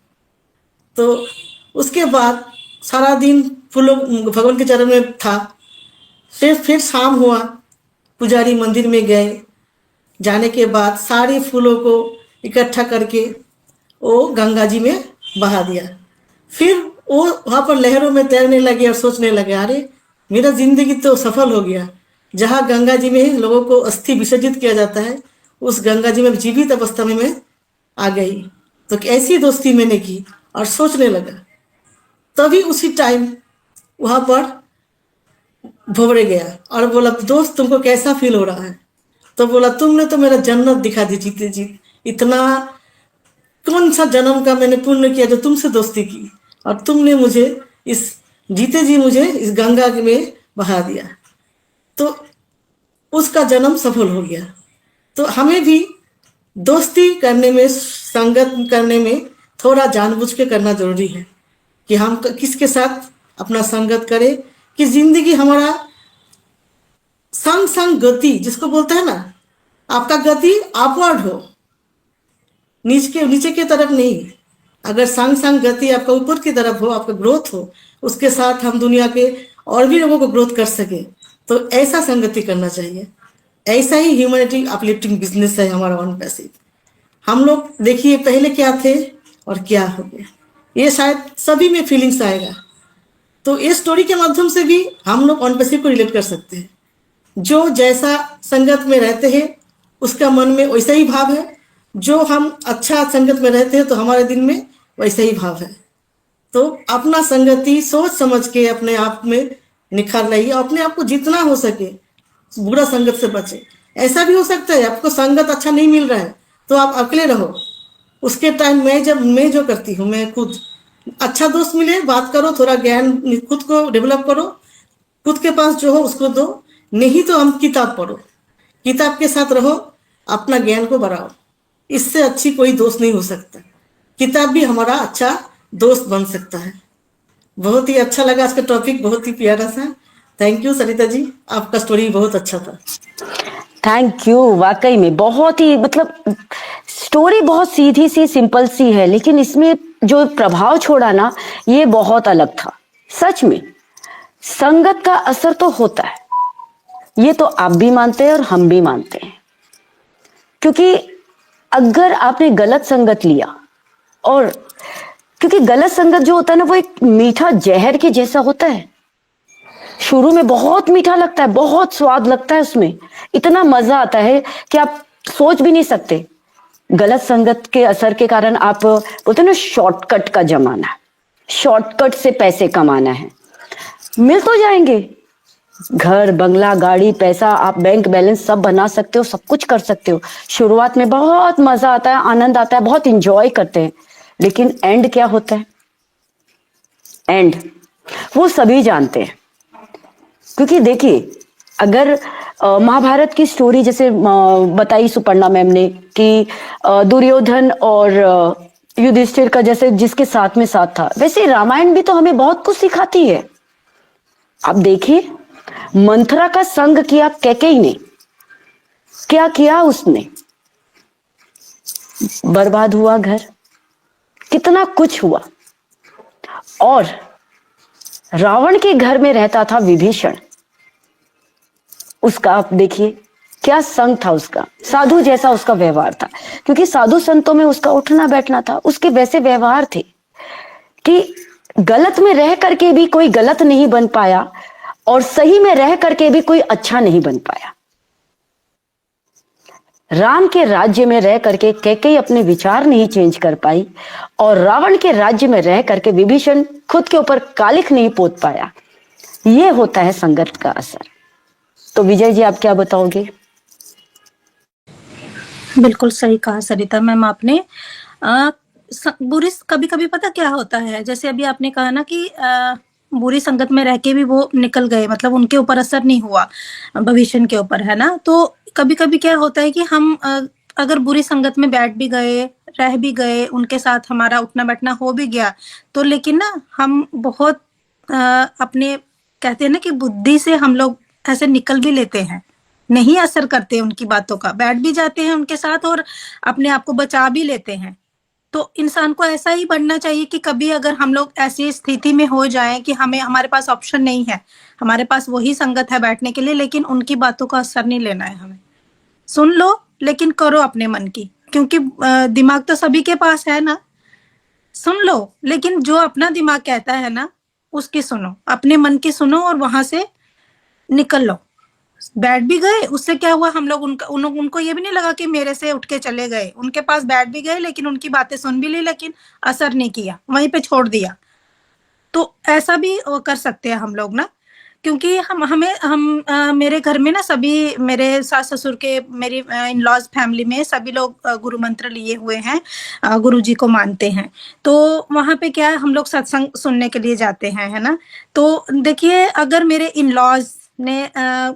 Speaker 1: तो उसके बाद सारा दिन फूलों भगवान के चरण में था। फिर शाम हुआ, पुजारी मंदिर में गए। जाने के बाद सारे फूलों को इकट्ठा करके वो गंगा जी में बहा दिया। फिर वो वहाँ पर लहरों में तैरने लगे और सोचने लगे अरे मेरा जिंदगी तो सफल हो गया। जहाँ गंगा जी में लोगों को अस्थि विसर्जित किया जाता है, उस गंगा जी में जीवित अवस्था में मैं आ गई। तो ऐसी दोस्ती मैंने की और सोचने लगा। तभी उसी टाइम वहाँ पर भंवरे गया और बोला दोस्त तुमको कैसा फील हो रहा है? तो बोला तुमने तो मेरा जन्नत दिखा दी जीते जी। इतना कौन सा जन्म का मैंने पुण्य किया जो तुमसे दोस्ती की, और तुमने मुझे इस जीते जी मुझे इस गंगा में बहा दिया। तो उसका जन्म सफल हो गया। तो हमें भी दोस्ती करने में, संगत करने में थोड़ा जानबूझ के करना जरूरी है कि हम किसके साथ अपना संगत करें कि जिंदगी हमारा संग संग गति जिसको बोलते हैं ना, आपका गति अपवर्ड हो, नीचे की तरफ नहीं। अगर संग संग गति आपका ऊपर की तरफ हो, आपका ग्रोथ हो, उसके साथ हम दुनिया के और भी लोगों को ग्रोथ कर सके, तो ऐसा संगति करना चाहिए। ऐसा ही ह्यूमैनिटी अपलिफ्टिंग बिजनेस है हमारा ऑन पैसिव। हम लोग देखिए पहले क्या थे और क्या हो गया, ये शायद सभी में फीलिंग्स आएगा। तो इस स्टोरी के माध्यम से भी हम लोग ऑन पैसिव को रिलेट कर सकते हैं। जो जैसा संगत में रहते हैं उसका मन में वैसा ही भाव है। जो हम अच्छा संगत में रहते हैं तो हमारे दिल में वैसा ही भाव है। तो अपना संगति सोच समझ के अपने आप में निखार लाइए। अपने आप को जितना हो सके बुरा संगत से बचे। ऐसा भी हो सकता है आपको संगत अच्छा नहीं मिल रहा है तो आप अकेले रहो। उसके टाइम मैं जो करती हूँ, मैं खुद अच्छा दोस्त मिले बात करो, थोड़ा ज्ञान खुद को डेवलप करो, खुद के पास जो हो उसको दो। नहीं तो हम किताब पढ़ो, किताब के साथ रहो, अपना ज्ञान को बढ़ाओ। इससे अच्छी कोई दोस्त नहीं हो सकता। किताब भी हमारा अच्छा दोस्त बन सकता है। बहुत ही अच्छा लगा आज का टॉपिक, बहुत ही प्यारा सा। थैंक यू सरिता जी, आपका स्टोरी बहुत अच्छा था।
Speaker 2: Thank you. वाकई में बहुत ही मतलब स्टोरी बहुत सीधी सी सिंपल सी है, लेकिन इसमें जो प्रभाव छोड़ा ना ये बहुत अलग था। सच में संगत का असर तो होता है, ये तो आप भी मानते हैं और हम भी मानते हैं, क्योंकि अगर आपने गलत संगत लिया, और क्योंकि गलत संगत जो होता है ना, वो एक मीठा जहर के जैसा होता है। शुरू में बहुत मीठा लगता है, बहुत स्वाद लगता है, उसमें इतना मजा आता है कि आप सोच भी नहीं सकते। गलत संगत के असर के कारण आप बोलते ना, शॉर्टकट का जमाना है, शॉर्टकट से पैसे कमाना है, मिल तो जाएंगे, घर बंगला गाड़ी पैसा, आप बैंक बैलेंस सब बना सकते हो, सब कुछ कर सकते हो। शुरुआत में बहुत मजा आता है, आनंद आता है, बहुत इंजॉय करते हैं, लेकिन एंड क्या होता है? एंड वो सभी जानते हैं। क्योंकि देखिए, अगर महाभारत की स्टोरी जैसे बताई सुपर्णा मैम ने कि दुर्योधन और युधिष्ठिर का जैसे जिसके साथ में साथ था, वैसे रामायण भी तो हमें बहुत कुछ सिखाती है। आप देखिए, मंथरा का संग किया कैकेयी ने, क्या किया उसने? बर्बाद हुआ घर, कितना कुछ हुआ। और रावण के घर में रहता था विभीषण, उसका आप देखिए क्या संग था उसका, साधु जैसा उसका व्यवहार था, क्योंकि साधु संतों में उसका उठना बैठना था, उसके वैसे व्यवहार थे कि गलत में रह करके भी कोई गलत नहीं बन पाया और सही में रह करके भी कोई अच्छा नहीं बन पाया। राम के राज्य में रह करके कैकेयी अपने विचार नहीं चेंज कर पाई, और रावण के राज्य में रह करके विभीषण खुद के ऊपर कालिख नहीं पोत पाया। ये होता है संगत का असर। तो विजय जी, आप क्या बताओगे?
Speaker 3: बिल्कुल सही कहा सरिता मैम आपने। बुरी कभी कभी पता क्या होता है, जैसे अभी आपने कहा ना कि बुरी संगत में रह के भी वो निकल गए, मतलब उनके ऊपर असर नहीं हुआ भविष्य के ऊपर, है ना। तो कभी कभी क्या होता है कि हम अगर बुरी संगत में बैठ भी गए, रह भी गए, उनके साथ हमारा उठना बैठना हो भी गया, तो लेकिन ना हम बहुत अपने कहते हैं ना कि बुद्धि से हम लोग ऐसे निकल भी लेते हैं, नहीं असर करते उनकी बातों का, बैठ भी जाते हैं उनके साथ और अपने आप को बचा भी लेते हैं। तो इंसान को ऐसा ही बनना चाहिए कि कभी अगर हम लोग ऐसी स्थिति में हो जाए कि हमें, हमारे पास ऑप्शन नहीं है, हमारे पास वही संगत है बैठने के लिए, लेकिन उनकी बातों का असर नहीं लेना है हमें। सुन लो लेकिन करो अपने मन की, क्योंकि दिमाग तो सभी के पास है ना। सुन लो लेकिन जो अपना दिमाग कहता है ना उसकी सुनो, अपने मन की सुनो और वहां से निकल लो। बैठ भी गए, उससे क्या हुआ, हम लोग उनको ये भी नहीं लगा कि मेरे से उठ के चले गए, उनके पास बैठ भी गए, लेकिन उनकी बातें सुन भी ली, लेकिन असर नहीं किया, वहीं पे छोड़ दिया। तो ऐसा भी कर सकते हैं हम लोग ना, क्योंकि मेरे घर में ना सभी, मेरे सास ससुर के, मेरी इन लॉज फैमिली में सभी लोग गुरु मंत्र लिए हुए हैं, गुरु जी को मानते हैं। तो वहां पे क्या है, हम लोग सत्संग सुनने के लिए जाते हैं, है ना। तो देखिए, अगर मेरे इन लॉज ने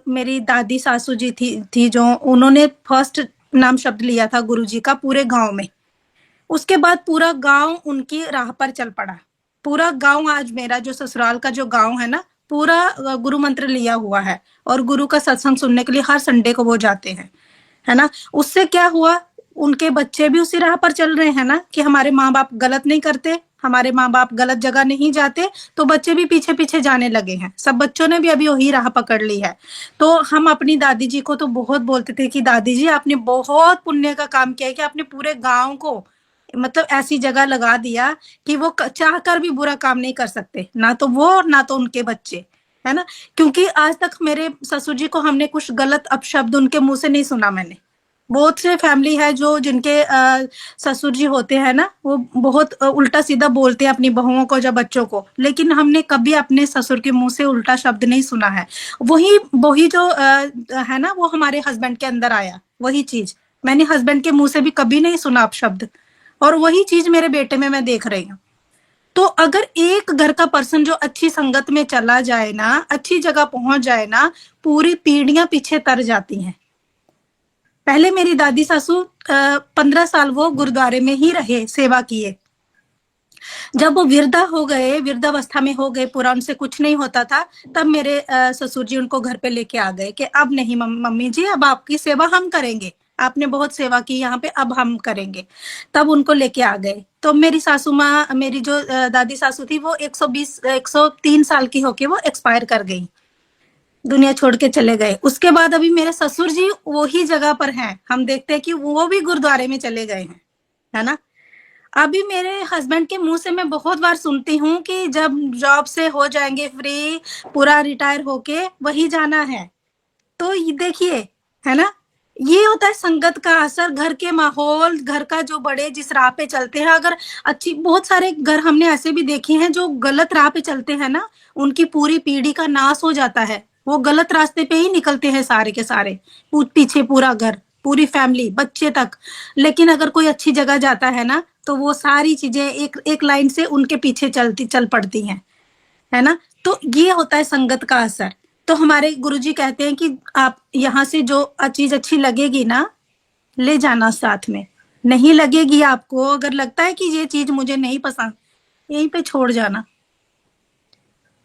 Speaker 3: मेरी दादी सासू जी थी जो, उन्होंने फर्स्ट नाम शब्द लिया था गुरु जी का पूरे गांव में, उसके बाद पूरा गांव उनकी राह पर चल पड़ा। पूरा गांव, आज मेरा जो ससुराल का जो गांव है ना, पूरा गुरु मंत्र लिया हुआ है और गुरु का सत्संग सुनने के लिए हर संडे को वो जाते हैं, है ना। उससे क्या हुआ, उनके बच्चे भी उसी राह पर चल रहे हैं ना, कि हमारे माँ बाप गलत नहीं करते, हमारे माँ बाप गलत जगह नहीं जाते, तो बच्चे भी पीछे पीछे जाने लगे हैं। सब बच्चों ने भी अभी वही राह पकड़ ली है। तो हम अपनी दादी जी को तो बहुत बोलते थे कि दादी जी आपने बहुत पुण्य का काम किया है, कि आपने पूरे गांव को मतलब ऐसी जगह लगा दिया कि वो चाह कर भी बुरा काम नहीं कर सकते, ना तो वो ना तो उनके बच्चे, है ना। क्योंकि आज तक मेरे ससुर जी को हमने कुछ गलत अपशब्द उनके मुंह से नहीं सुना मैंने। बहुत से फैमिली है जो, जिनके ससुर जी होते हैं ना, वो बहुत उल्टा सीधा बोलते हैं अपनी बहुओं को या बच्चों को, लेकिन हमने कभी अपने ससुर के मुंह से उल्टा शब्द नहीं सुना है। वही जो है ना, वो हमारे हस्बैंड के अंदर आया, वही चीज मैंने हस्बैंड के मुंह से भी कभी नहीं सुना अपशब्द, और वही चीज मेरे बेटे में मैं देख रही हूँ। तो अगर एक घर का पर्सन जो अच्छी संगत में चला जाए ना, अच्छी जगह पहुंच जाए ना, पूरी पीढ़ियां पीछे तर जाती हैं। पहले मेरी दादी सासू 15 साल वो गुरुद्वारे में ही रहे, सेवा किए। जब वो वृद्धा हो गए, वृद्धावस्था में हो गए, पूरा उनसे कुछ नहीं होता था, तब मेरे ससुर जी उनको घर पे लेके आ गए कि अब नहीं मम्मी जी, अब आपकी सेवा हम करेंगे, आपने बहुत सेवा की यहाँ पे, अब हम करेंगे। तब उनको लेके आ गए। तो मेरी सासू माँ, मेरी जो दादी सासू थी, वो 103 साल की होके वो एक्सपायर कर गई। दुनिया छोड़ के चले गए। उसके बाद अभी मेरे ससुर जी वही जगह पर हैं, हम देखते हैं कि वो भी गुरुद्वारे में चले गए हैं, है ना। अभी मेरे हस्बैंड के मुंह से मैं बहुत बार सुनती हूँ कि जब जॉब से हो जाएंगे फ्री, पूरा रिटायर होके वही जाना है। तो ये देखिए, है ना, ये होता है संगत का असर, घर के माहौल, घर का जो बड़े जिस राह पे चलते हैं। अगर अच्छी, बहुत सारे घर हमने ऐसे भी देखे हैं जो गलत राह पे चलते हैं ना, उनकी पूरी पीढ़ी का नाश हो जाता है। वो गलत रास्ते पे ही निकलते हैं सारे के सारे, पीछे पूरा घर, पूरी फैमिली, बच्चे तक। लेकिन अगर कोई अच्छी जगह जाता है ना, तो वो सारी चीजें एक एक लाइन से उनके पीछे चल पड़ती हैं, है ना। तो ये होता है संगत का असर। तो हमारे गुरुजी कहते हैं कि आप यहाँ से जो चीज अच्छी लगेगी ना, ले जाना साथ में। नहीं लगेगी आपको, अगर लगता है कि ये चीज मुझे नहीं पसंद, यहीं पे छोड़ जाना,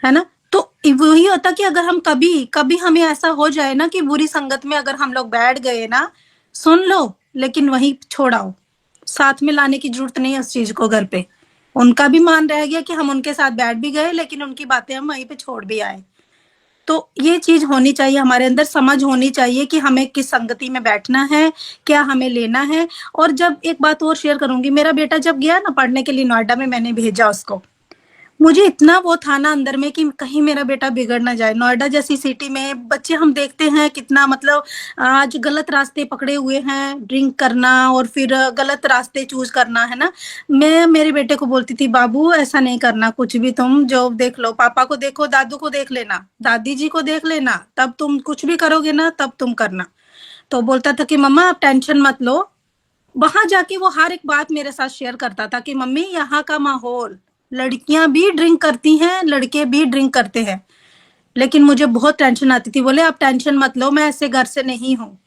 Speaker 3: है ना। तो वही होता कि अगर हम कभी कभी हमें ऐसा हो जाए ना कि बुरी संगत में अगर हम लोग बैठ गए ना, सुन लो लेकिन वहीं छोड़ाओ, साथ में लाने की जरूरत नहीं है उस चीज को घर पे। उनका भी मान रह गया कि हम उनके साथ बैठ भी गए, लेकिन उनकी बातें हम वहीं पे छोड़ भी आए। तो ये चीज होनी चाहिए, हमारे अंदर समझ होनी चाहिए कि हमें किस संगति में बैठना है, क्या हमें लेना है। और जब एक बात और शेयर करूंगी, मेरा बेटा जब गया ना पढ़ने के लिए नोएडा में, मैंने भेजा उसको, मुझे इतना वो था ना अंदर में कि कहीं मेरा बेटा बिगड़ ना जाए। नोएडा जैसी सिटी में बच्चे हम देखते हैं कितना, मतलब आज गलत रास्ते पकड़े हुए हैं, ड्रिंक करना और फिर गलत रास्ते चूज करना, है ना। मैं मेरे बेटे को बोलती थी, बाबू ऐसा नहीं करना, कुछ भी तुम जो देख लो, पापा को देखो, दादू को देख लेना, दादी जी को देख लेना, तब तुम कुछ भी करोगे ना तब तुम करना। तो बोलता था कि मम्मा आप टेंशन मत लो। वहां जाके वो हर एक बात मेरे साथ शेयर करता था कि मम्मी यहाँ का माहौल, लड़कियां भी ड्रिंक करती हैं, लड़के भी ड्रिंक करते हैं, लेकिन मुझे बहुत टेंशन आती थी। बोले आप टेंशन मत लो, मैं ऐसे घर से नहीं हूँ।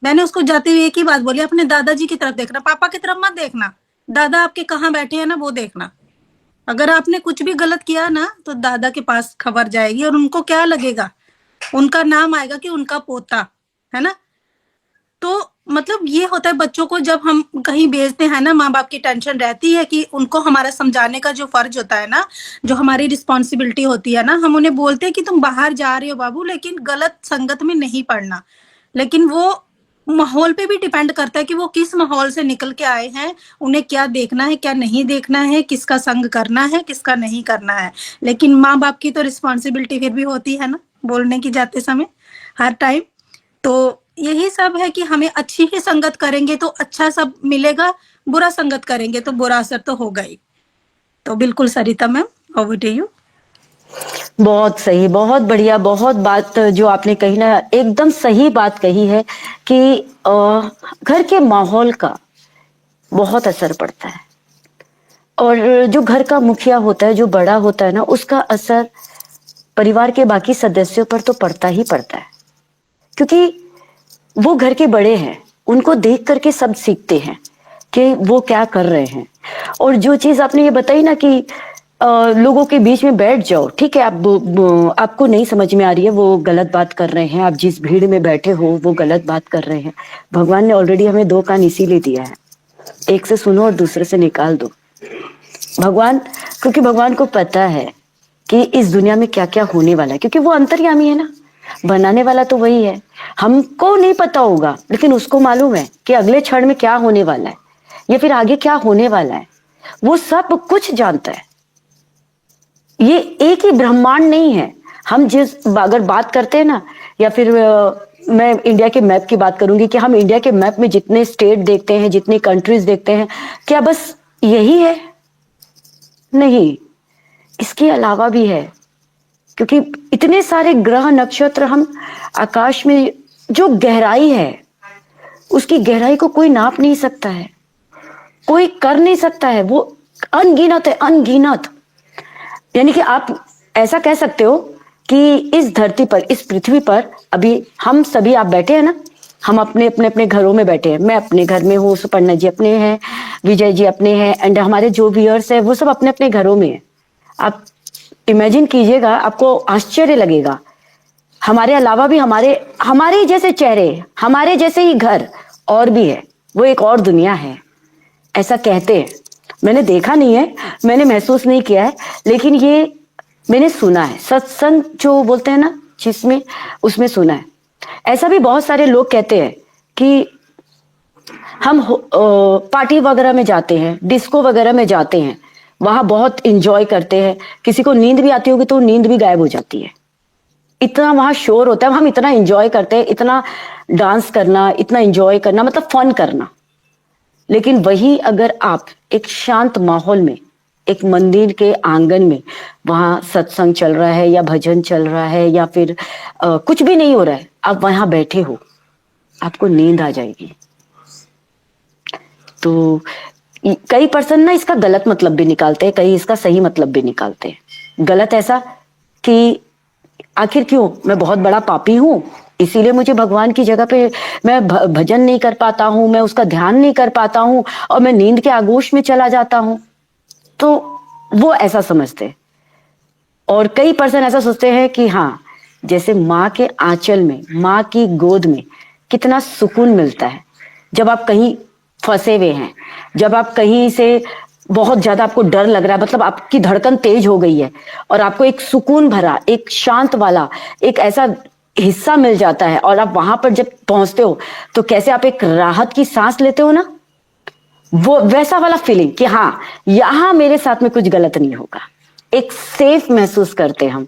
Speaker 3: मैंने उसको जाते हुए एक ही बात बोली, अपने दादाजी की तरफ देखना, पापा की तरफ मत देखना। दादा आपके कहाँ बैठे हैं ना, वो देखना। अगर आपने कुछ भी गलत किया ना, तो दादा के पास खबर जाएगी और उनको क्या लगेगा, उनका नाम आएगा कि उनका पोता, है ना। तो मतलब ये होता है बच्चों को जब हम कहीं भेजते हैं ना, माँ बाप की टेंशन रहती है कि उनको हमारा समझाने का जो फर्ज होता है ना, जो हमारी रिस्पॉन्सिबिलिटी होती है ना, हम उन्हें बोलते हैं कि तुम बाहर जा रहे हो बाबू, लेकिन गलत संगत में नहीं पड़ना। लेकिन वो माहौल पे भी डिपेंड करता है कि वो किस माहौल से निकल के आए हैं, उन्हें क्या देखना है, क्या नहीं देखना है, किसका संग करना है, किसका नहीं करना है। लेकिन माँ बाप की तो रिस्पॉन्सिबिलिटी फिर भी होती है ना, बोलने की जाते समय, हर टाइम। तो यही सब है कि हमें अच्छी ही संगत करेंगे तो अच्छा सब मिलेगा, बुरा संगत करेंगे तो बुरा असर तो होगा ही। तो बिल्कुल सरिता मैम, ओवर टू यू।
Speaker 2: बहुत सही, बहुत बढ़िया, बहुत बात जो आपने कही ना, एकदम सही बात कही है कि घर के माहौल का बहुत असर पड़ता है। और जो घर का मुखिया होता है, जो बड़ा होता है ना, उसका असर परिवार के बाकी सदस्यों पर तो पड़ता ही पड़ता है, क्योंकि वो घर के बड़े हैं, उनको देख करके सब सीखते हैं कि वो क्या कर रहे हैं। और जो चीज आपने ये बताई ना कि लोगों के बीच में बैठ जाओ, ठीक है, आपको नहीं समझ में आ रही है, वो गलत बात कर रहे हैं, आप जिस भीड़ में बैठे हो वो गलत बात कर रहे हैं। भगवान ने ऑलरेडी हमें दो कान इसीलिए दिया है, एक से सुनो और दूसरे से निकाल दो। भगवान, क्योंकि भगवान को पता है कि इस दुनिया में क्या क्या होने वाला है, क्योंकि वो अंतर्यामी है ना, बनाने वाला तो वही है। हमको नहीं पता होगा, लेकिन उसको मालूम है कि अगले क्षण में क्या होने वाला है या फिर आगे क्या होने वाला है। वो सब कुछ जानता है। ये एक ही ब्रह्मांड नहीं है। हम जिस अगर बात करते हैं ना, या फिर मैं इंडिया के मैप की बात करूंगी कि हम इंडिया के मैप में जितने स्टेट देखते हैं, जितनी कंट्रीज देखते हैं, क्या बस यही है? नहीं, इसके अलावा भी है, क्योंकि इतने सारे ग्रह नक्षत्र, हम आकाश में जो गहराई है, उसकी गहराई को कोई नाप नहीं सकता है, कोई कर नहीं सकता है। वो अनगिनत है, अनगिनत। यानी कि आप ऐसा कह सकते हो कि इस धरती पर, इस पृथ्वी पर अभी हम सभी, आप बैठे हैं ना, हम अपने अपने अपने घरों में बैठे हैं। मैं अपने घर में हूँ, सुपर्णा जी अपने हैं, विजय जी अपने हैं, एंड हमारे जो व्यूअर्स है वो सब अपने अपने घरों में है। आप इमेजिन कीजिएगा, आपको आश्चर्य लगेगा, हमारे अलावा भी हमारे ही जैसे चेहरे, हमारे जैसे ही घर और भी है। वो एक और दुनिया है, ऐसा कहते हैं। मैंने देखा नहीं है, मैंने महसूस नहीं किया है, लेकिन ये मैंने सुना है। सत्संग जो बोलते हैं ना, जिसमें उसमें सुना है। ऐसा भी बहुत सारे लोग कहते हैं कि हम पार्टी वगैरह में जाते हैं, डिस्को वगैरह में जाते हैं, वहां बहुत इंजॉय करते हैं, किसी को नींद भी आती होगी तो नींद भी गायब हो जाती है, इतना वहां शोर होता है, हम इतना इंजॉय करते हैं, इतना डांस करना, इतना इंजॉय करना मतलब फन करना। लेकिन वही अगर आप एक शांत माहौल में, एक मंदिर के आंगन में, वहां सत्संग चल रहा है या भजन चल रहा है या फिर कुछ भी नहीं हो रहा है, आप वहां बैठे हो, आपको नींद आ जाएगी। तो कई पर्सन ना इसका गलत मतलब भी निकालते हैं, कई इसका सही मतलब भी निकालते हैं। गलत ऐसा कि आखिर क्यों, मैं बहुत बड़ा पापी हूं इसीलिए मुझे भगवान की जगह पे मैं भजन नहीं कर पाता हूं, मैं उसका ध्यान नहीं कर पाता हूं और मैं नींद के आगोश में चला जाता हूं। तो वो ऐसा समझते हैं। और कई पर्सन ऐसा सोचते हैं कि हाँ, जैसे माँ के आंचल में, माँ की गोद में कितना सुकून मिलता है जब आप कहीं फंसे हुए हैं, जब आप कहीं से बहुत ज्यादा आपको डर लग रहा है, मतलब आपकी धड़कन तेज हो गई है और आपको एक सुकून भरा, एक शांत वाला, एक ऐसा हिस्सा मिल जाता है और आप वहां पर जब पहुंचते हो तो कैसे आप एक राहत की सांस लेते हो ना, वो वैसा वाला फीलिंग कि हाँ, यहां मेरे साथ में कुछ गलत नहीं होगा, एक सेफ महसूस करते हम।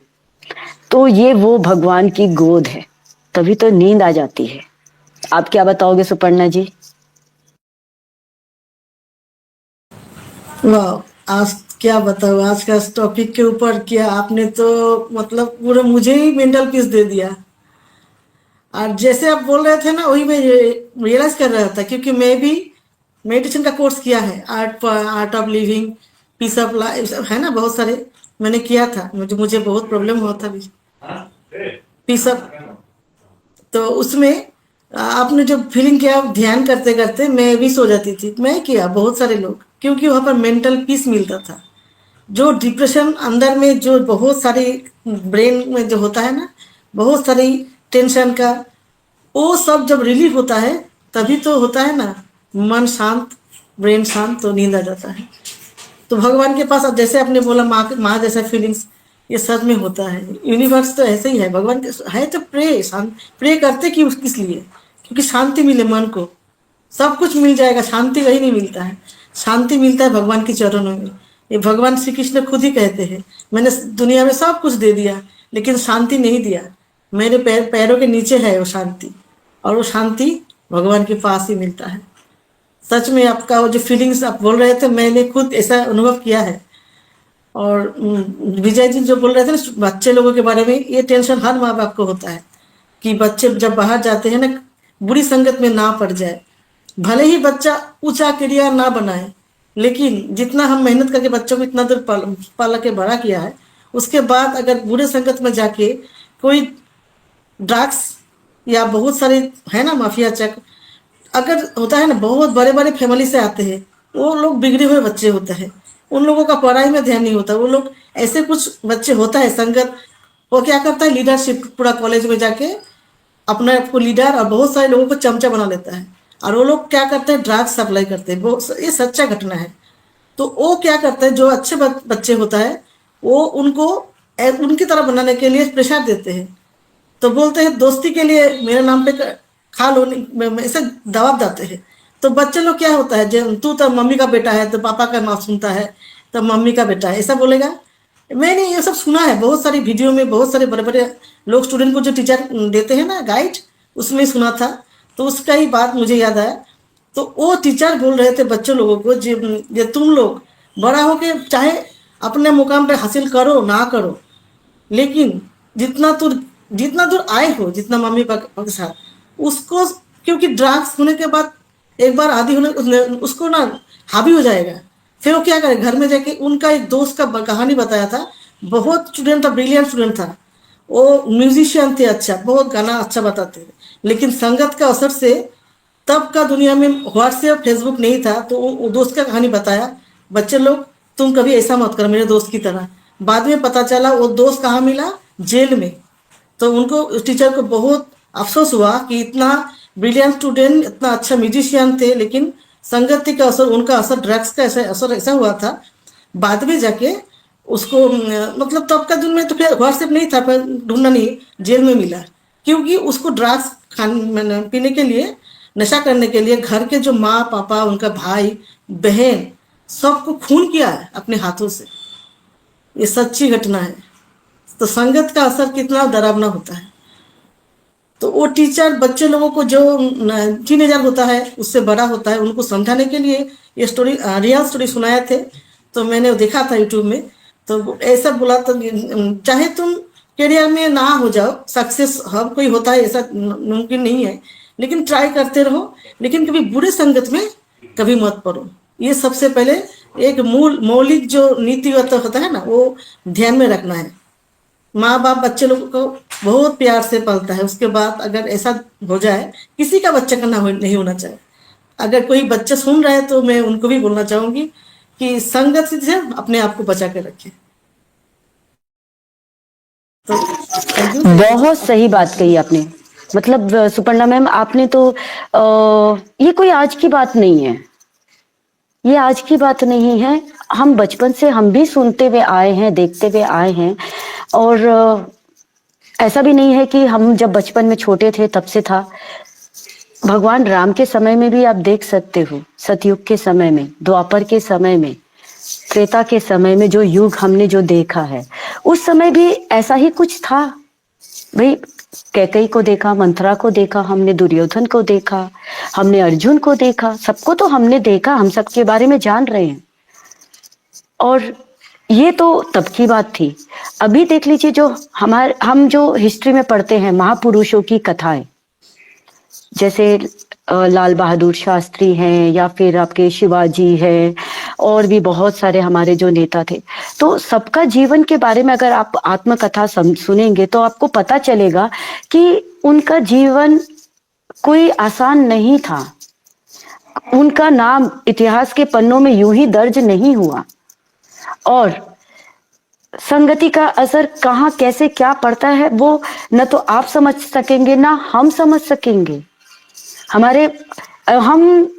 Speaker 2: तो ये वो भगवान की गोद है, तभी तो नींद आ जाती है। आप क्या बताओगे सुपर्णा जी?
Speaker 1: वाह, आज क्या बताओ, आज का इस टॉपिक के ऊपर क्या आपने तो मतलब पूरा मुझे ही मेंटल पीस दे दिया। और जैसे आप बोल रहे थे ना, वही मैं रियलाइज कर रहा था, क्योंकि मैं भी मेडिटेशन का कोर्स किया है, Art of Living, peace of life, है ना, बहुत सारे मैंने किया था। मुझे बहुत प्रॉब्लम हुआ था भी, पीस ऑफ। तो उसमें आपने जो फीलिंग किया, ध्यान करते करते मैं भी सो जाती थी, मैं किया, बहुत सारे लोग, क्योंकि वहाँ पर मेंटल पीस मिलता था। जो डिप्रेशन अंदर में जो बहुत सारी ब्रेन में जो होता है ना, बहुत सारी टेंशन का, वो सब जब रिलीफ होता है तभी तो होता है ना, मन शांत, ब्रेन शांत, तो नींद आ जाता है। तो भगवान के पास, अब जैसे आपने बोला माँ जैसा फीलिंग्स, ये सच में होता है। यूनिवर्स तो ऐसे ही है, भगवान के है तो प्रे करते कि किस लिए, क्योंकि शांति मिले मन को, सब कुछ मिल जाएगा, शांति वही नहीं मिलता है। शांति मिलता है भगवान के चरणों में। ये भगवान श्री कृष्ण खुद ही कहते हैं, मैंने दुनिया में सब कुछ दे दिया लेकिन शांति नहीं दिया, मेरे पैरों के नीचे है वो शांति, और वो शांति भगवान के पास ही मिलता है। सच में आपका वो जो फीलिंग्स आप बोल रहे थे, मैंने खुद ऐसा अनुभव किया है। और विजय जी जो बोल रहे थे ना बच्चे लोगों के बारे में, ये टेंशन हर माँ बाप को होता है कि बच्चे जब बाहर जाते हैं ना, बुरी संगत में ना पड़ जाए। भले ही बच्चा ऊंचा करियर ना बनाए, लेकिन जितना हम मेहनत करके बच्चों को इतना दूर पाला के बड़ा किया है, उसके बाद अगर बुरे संगत में जाके कोई ड्रग्स या बहुत सारे है ना माफिया चक, अगर होता है ना, बहुत बड़े बड़े फैमिली से आते हैं, वो लोग बिगड़े हुए बच्चे होते हैं, उन लोगों का पढ़ाई में ध्यान नहीं होता। वो लोग ऐसे कुछ बच्चे होता है संगत, वो क्या करता है, लीडरशिप पूरा कॉलेज में जाके अपने आप को लीडर और बहुत सारे लोगों को चमचा बना लेता है, और वो लोग क्या करते हैं, ड्रग्स सप्लाई करते हैं। वो ये सच्चा घटना है। तो वो क्या करते हैं, जो अच्छे बच्चे होता है, वो उनको उनकी तरह बनाने के लिए प्रेशर देते हैं। तो बोलते हैं दोस्ती के लिए मेरे नाम पे खा लो, ऐसे दबाव देते हैं। तो बच्चे लोग क्या होता है, जब तू तो मम्मी का बेटा है तो पापा का नाम सुनता है, तो मम्मी का बेटा है, ऐसा बोलेगा। मैंने ये सब सुना है बहुत सारी वीडियो में, बहुत सारे बड़े बड़े लोग स्टूडेंट को जो टीचर देते हैं ना गाइड, उसमें सुना था। तो उसका ही बात मुझे याद आया। तो वो टीचर बोल रहे थे बच्चों लोगों को, जो तुम लोग बड़ा होके चाहे अपने मुकाम पे हासिल करो ना करो, लेकिन जितना दूर आए हो, जितना मम्मी पापा के साथ, उसको, क्योंकि ड्रग्स होने के बाद एक बार आदि होने उसको ना हावी हो जाएगा। फिर वो क्या करे, घर में जाके उनका एक दोस्त का कहानी बताया था, बहुत स्टूडेंट था, ब्रिलियंट स्टूडेंट था, वो म्यूजिशियन थे, अच्छा बहुत गाना अच्छा बताते थे, लेकिन संगत का असर से, तब का दुनिया में व्हाट्सएप फेसबुक नहीं था, तो वो दोस्त का कहानी बताया, बच्चे लोग तुम कभी ऐसा मत करो मेरे दोस्त की तरह। बाद में पता चला वो दोस्त कहाँ मिला, जेल में। तो उनको, टीचर को बहुत अफसोस हुआ कि इतना ब्रिलियंट स्टूडेंट, इतना अच्छा म्यूजिशियन थे, लेकिन संगति का असर, उनका असर, ड्रग्स का असर ऐसा हुआ था। बाद में जाके उसको मतलब तब का दिन में तो फिर व्हाट्सएप नहीं था, पर ढूंढना नहीं, जेल में मिला। क्योंकि उसको ड्रग्स पीने के लिए, नशा करने के लिए घर के जो माँ पापा, उनका भाई बहन, सबको खून किया है अपने हाथों से। ये सच्ची घटना है। तो संगत का असर कितना डरावना होता है। तो वो टीचर बच्चे लोगों को, जो टीनेजर होता है, उससे बड़ा होता है, उनको समझाने के लिए ये स्टोरी, रियल स्टोरी सुनाए थे। तो मैंने वो देखा था यूट्यूब में। तो ऐसा बोला, तो चाहे तुम करियर में ना हो जाओ सक्सेस, हर कोई होता है, ऐसा मुमकिन नहीं है, लेकिन ट्राई करते रहो। लेकिन कभी बुरे संगत में कभी मत पड़ो। ये सबसे पहले एक मूल मौलिक जो नीतिगत होता है ना, वो ध्यान में रखना है। माँ बाप बच्चे लोगों को बहुत प्यार से पालता है। उसके बाद अगर ऐसा हो जाए, किसी का बच्चा का नहीं होना चाहिए। अगर कोई बच्चा सुन रहा है तो मैं उनको भी बोलना चाहूंगी कि संगत से अपने आप को बचा के रखें। तो थैंक यू।
Speaker 2: बहुत सही बात कही आपने। मतलब सुपर्णा मैम, आपने तो ये कोई आज की बात नहीं है, ये आज की बात नहीं है। हम बचपन से हम भी सुनते हुए आए हैं, देखते हुए आए हैं। और ऐसा भी नहीं है कि हम जब बचपन में छोटे थे तब से था। भगवान राम के समय में भी आप देख सकते हो, सतयुग के समय में, द्वापर के समय में, त्रेता के समय में, जो युग हमने जो देखा है, उस समय भी ऐसा ही कुछ था भाई। कैकई को देखा, मंथरा को देखा, हमने दुर्योधन को देखा, हमने अर्जुन को देखा, सबको तो हमने देखा, हम सबके बारे में जान रहे हैं। और ये तो तब की बात थी। अभी देख लीजिए, जो हम जो हिस्ट्री में पढ़ते हैं, महापुरुषों की कथाएं, जैसे लाल बहादुर शास्त्री हैं, या फिर आपके शिवाजी हैं, और भी बहुत सारे हमारे जो नेता थे। तो सबका जीवन के बारे में अगर आप आत्मकथा सुनेंगे तो आपको पता चलेगा कि उनका जीवन कोई आसान नहीं था। उनका नाम इतिहास के पन्नों में यूं ही दर्ज नहीं हुआ। और संगति का असर कहाँ कैसे क्या पड़ता है, वो न तो आप समझ सकेंगे ना हम समझ सकेंगे। हम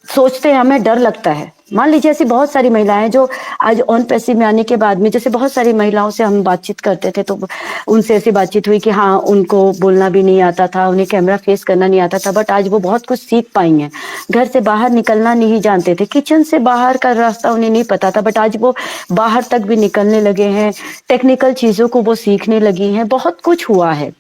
Speaker 2: सोचते हैं, हमें डर लगता है। मान लीजिए ऐसी बहुत सारी महिलाएं जो आज ऑन पैसिव में आने के बाद में, जैसे बहुत सारी महिलाओं से हम बातचीत करते थे, तो उनसे ऐसी बातचीत हुई कि हाँ, उनको बोलना भी नहीं आता था, उन्हें कैमरा फेस करना नहीं आता था, बट आज वो बहुत कुछ सीख पाई हैं। घर से बाहर निकलना नहीं जानते थे, किचन से बाहर का रास्ता उन्हें नहीं पता था, बट आज वो बाहर तक भी निकलने लगे हैं, टेक्निकल चीजों को वो सीखने लगी हैं। बहुत कुछ हुआ है।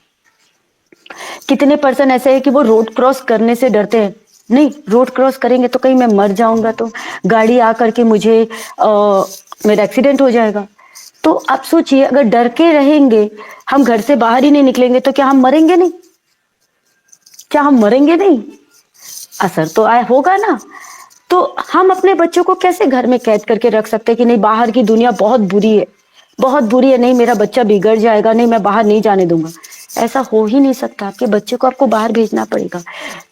Speaker 2: कितने पर्सन ऐसे है कि वो रोड क्रॉस करने से डरते हैं, नहीं रोड क्रॉस करेंगे तो कहीं मैं मर जाऊंगा, तो गाड़ी आकर के मुझे मेरा एक्सीडेंट हो जाएगा। तो आप सोचिए, अगर डर के रहेंगे, हम घर से बाहर ही नहीं निकलेंगे, तो क्या हम मरेंगे नहीं? क्या हम मरेंगे नहीं? असर तो आया होगा ना। तो हम अपने बच्चों को कैसे घर में कैद करके रख सकते हैं कि नहीं बाहर की दुनिया बहुत बुरी है, बहुत बुरी है, नहीं मेरा बच्चा बिगड़ जाएगा, नहीं मैं बाहर नहीं जाने दूंगा। ऐसा हो ही नहीं सकता। आपके बच्चे को आपको बाहर भेजना पड़ेगा।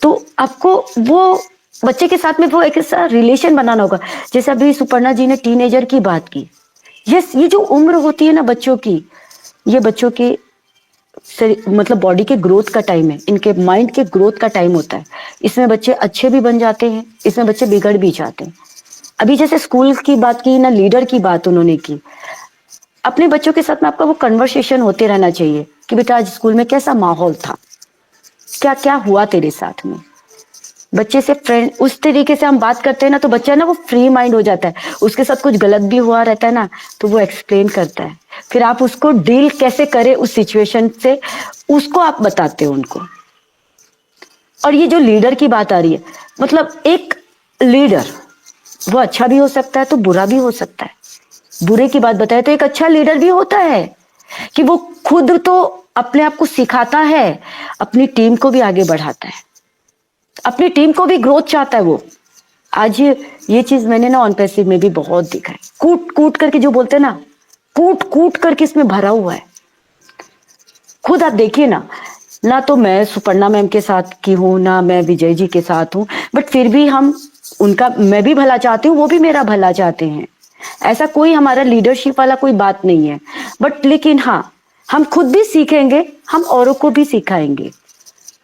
Speaker 2: तो आपको वो बच्चे के साथ में वो एक ऐसा रिलेशन बनाना होगा। जैसे अभी सुपर्णा जी ने टीनेजर की बात की। यस, ये जो उम्र होती है ना बच्चों की, ये बच्चों के मतलब बॉडी के ग्रोथ का टाइम है, इनके माइंड के ग्रोथ का टाइम होता है। इसमें बच्चे अच्छे भी बन जाते हैं, इसमें बच्चे बिगड़ भी जाते हैं। अभी जैसे स्कूल की बात की ना, लीडर की बात उन्होंने की, अपने बच्चों के साथ में आपका वो कन्वर्सेशन होते रहना चाहिए कि बेटा आज स्कूल में कैसा माहौल था, क्या क्या हुआ तेरे साथ में। बच्चे से फ्रेंड उस तरीके से हम बात करते हैं ना, तो बच्चा ना वो फ्री माइंड हो जाता है। उसके साथ कुछ गलत भी हुआ रहता है ना, तो वो एक्सप्लेन करता है, फिर आप उसको डील कैसे करें उस सिचुएशन से, उसको आप बताते हो उनको। और ये जो लीडर की बात आ रही है, मतलब एक लीडर वो अच्छा भी हो सकता है तो बुरा भी हो सकता है। बुरे की बात बताए तो एक अच्छा लीडर भी होता है कि वो खुद तो अपने आप को सिखाता है, अपनी टीम को भी आगे बढ़ाता है, अपनी टीम को भी ग्रोथ चाहता है वो। आज ये चीज मैंने ना ऑन पैसिव में भी बहुत देखा है। कूट कूट करके जो बोलते हैं ना, कूट कूट करके इसमें भरा हुआ है। खुद आप देखिए ना, ना तो मैं सुपर्णा मैम के साथ की हूं, ना मैं विजय जी के साथ हूं, बट फिर भी हम उनका, मैं भी भला चाहती हूँ, वो भी मेरा भला चाहते हैं। ऐसा कोई हमारा लीडरशिप वाला कोई बात नहीं है। बट लेकिन हाँ, हम खुद भी सीखेंगे, हम औरों को भी सिखाएंगे,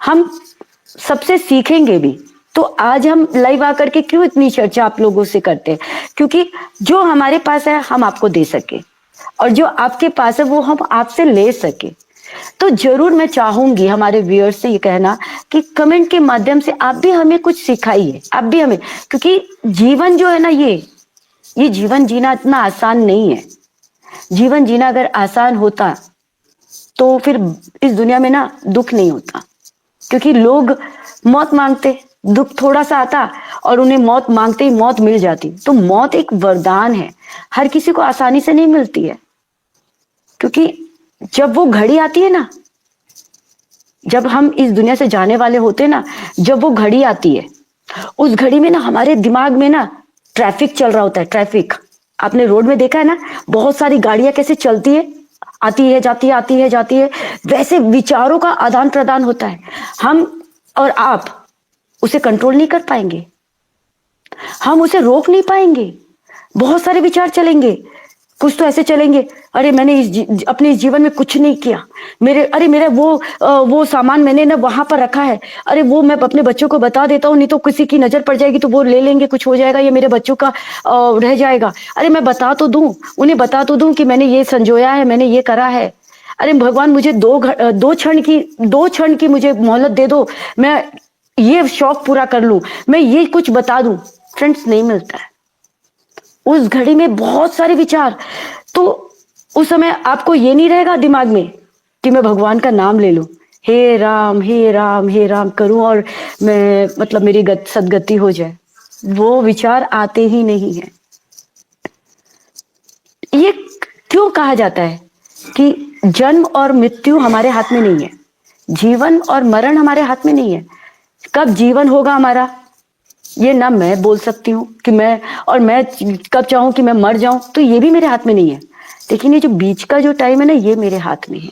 Speaker 2: हम सबसे सीखेंगे भी। तो आज हम लाइव आकर के क्यों इतनी चर्चा आप लोगों से करते हैं? क्योंकि जो हमारे पास है हम आपको दे सके। और जो आपके पास है वो हम आपसे ले सके। तो जरूर मैं चाहूंगी हमारे व्यूअर्स से ये कहना कि कमेंट के माध्यम से आप भी हमें कुछ सिखाइए, आप भी हमें, क्योंकि जीवन जो है ना, ये जीवन जीना इतना आसान नहीं है। जीवन जीना अगर आसान होता तो फिर इस दुनिया में ना दुख नहीं होता, क्योंकि लोग मौत मांगते, दुख थोड़ा सा आता और उन्हें मौत मांगते ही मौत मिल जाती। तो मौत एक वरदान है, हर किसी को आसानी से नहीं मिलती है, क्योंकि जब वो घड़ी आती है ना, जब हम इस दुनिया से जाने वाले होते हैं ना, जब वो घड़ी आती है, उस घड़ी में ना हमारे दिमाग में ना ट्रैफिक चल रहा होता है। ट्रैफिक आपने रोड में देखा है ना, बहुत सारी गाड़ियां कैसे चलती है, आती है जाती है, आती है जाती है, वैसे विचारों का आदान प्रदान होता है। हम और आप उसे कंट्रोल नहीं कर पाएंगे, हम उसे रोक नहीं पाएंगे। बहुत सारे विचार चलेंगे, कुछ तो ऐसे चलेंगे, अरे मैंने अपने इस जीवन में कुछ नहीं किया, मेरे वो सामान मैंने ना वहां पर रखा है, अरे वो मैं अपने बच्चों को बता देता हूँ, नहीं तो किसी की नजर पड़ जाएगी तो वो ले लेंगे, कुछ हो जाएगा, ये मेरे बच्चों का रह जाएगा। अरे मैं बता तो दूं, उन्हें बता तो दूं कि मैंने ये संजोया है, मैंने ये करा है। अरे भगवान मुझे दो क्षण की मुझे मोहलत दे दो, मैं ये शौक पूरा कर लूं, मैं ये कुछ बता दूं। फ्रेंड्स, नहीं मिलता है। उस घड़ी में बहुत सारे विचार, तो उस समय आपको ये नहीं रहेगा दिमाग में कि मैं भगवान का नाम ले लूं, हे राम हे राम हे राम करूं और मैं मतलब मेरी सदगति हो जाए। वो विचार आते ही नहीं है। ये क्यों कहा जाता है कि जन्म और मृत्यु हमारे हाथ में नहीं है, जीवन और मरण हमारे हाथ में नहीं है। कब जीवन होगा हमारा, ये ना मैं बोल सकती हूँ कि मैं कब चाहूं कि मैं मर जाऊं, तो ये भी मेरे हाथ में नहीं है। लेकिन ये जो बीच का जो टाइम है ना, ये मेरे हाथ में है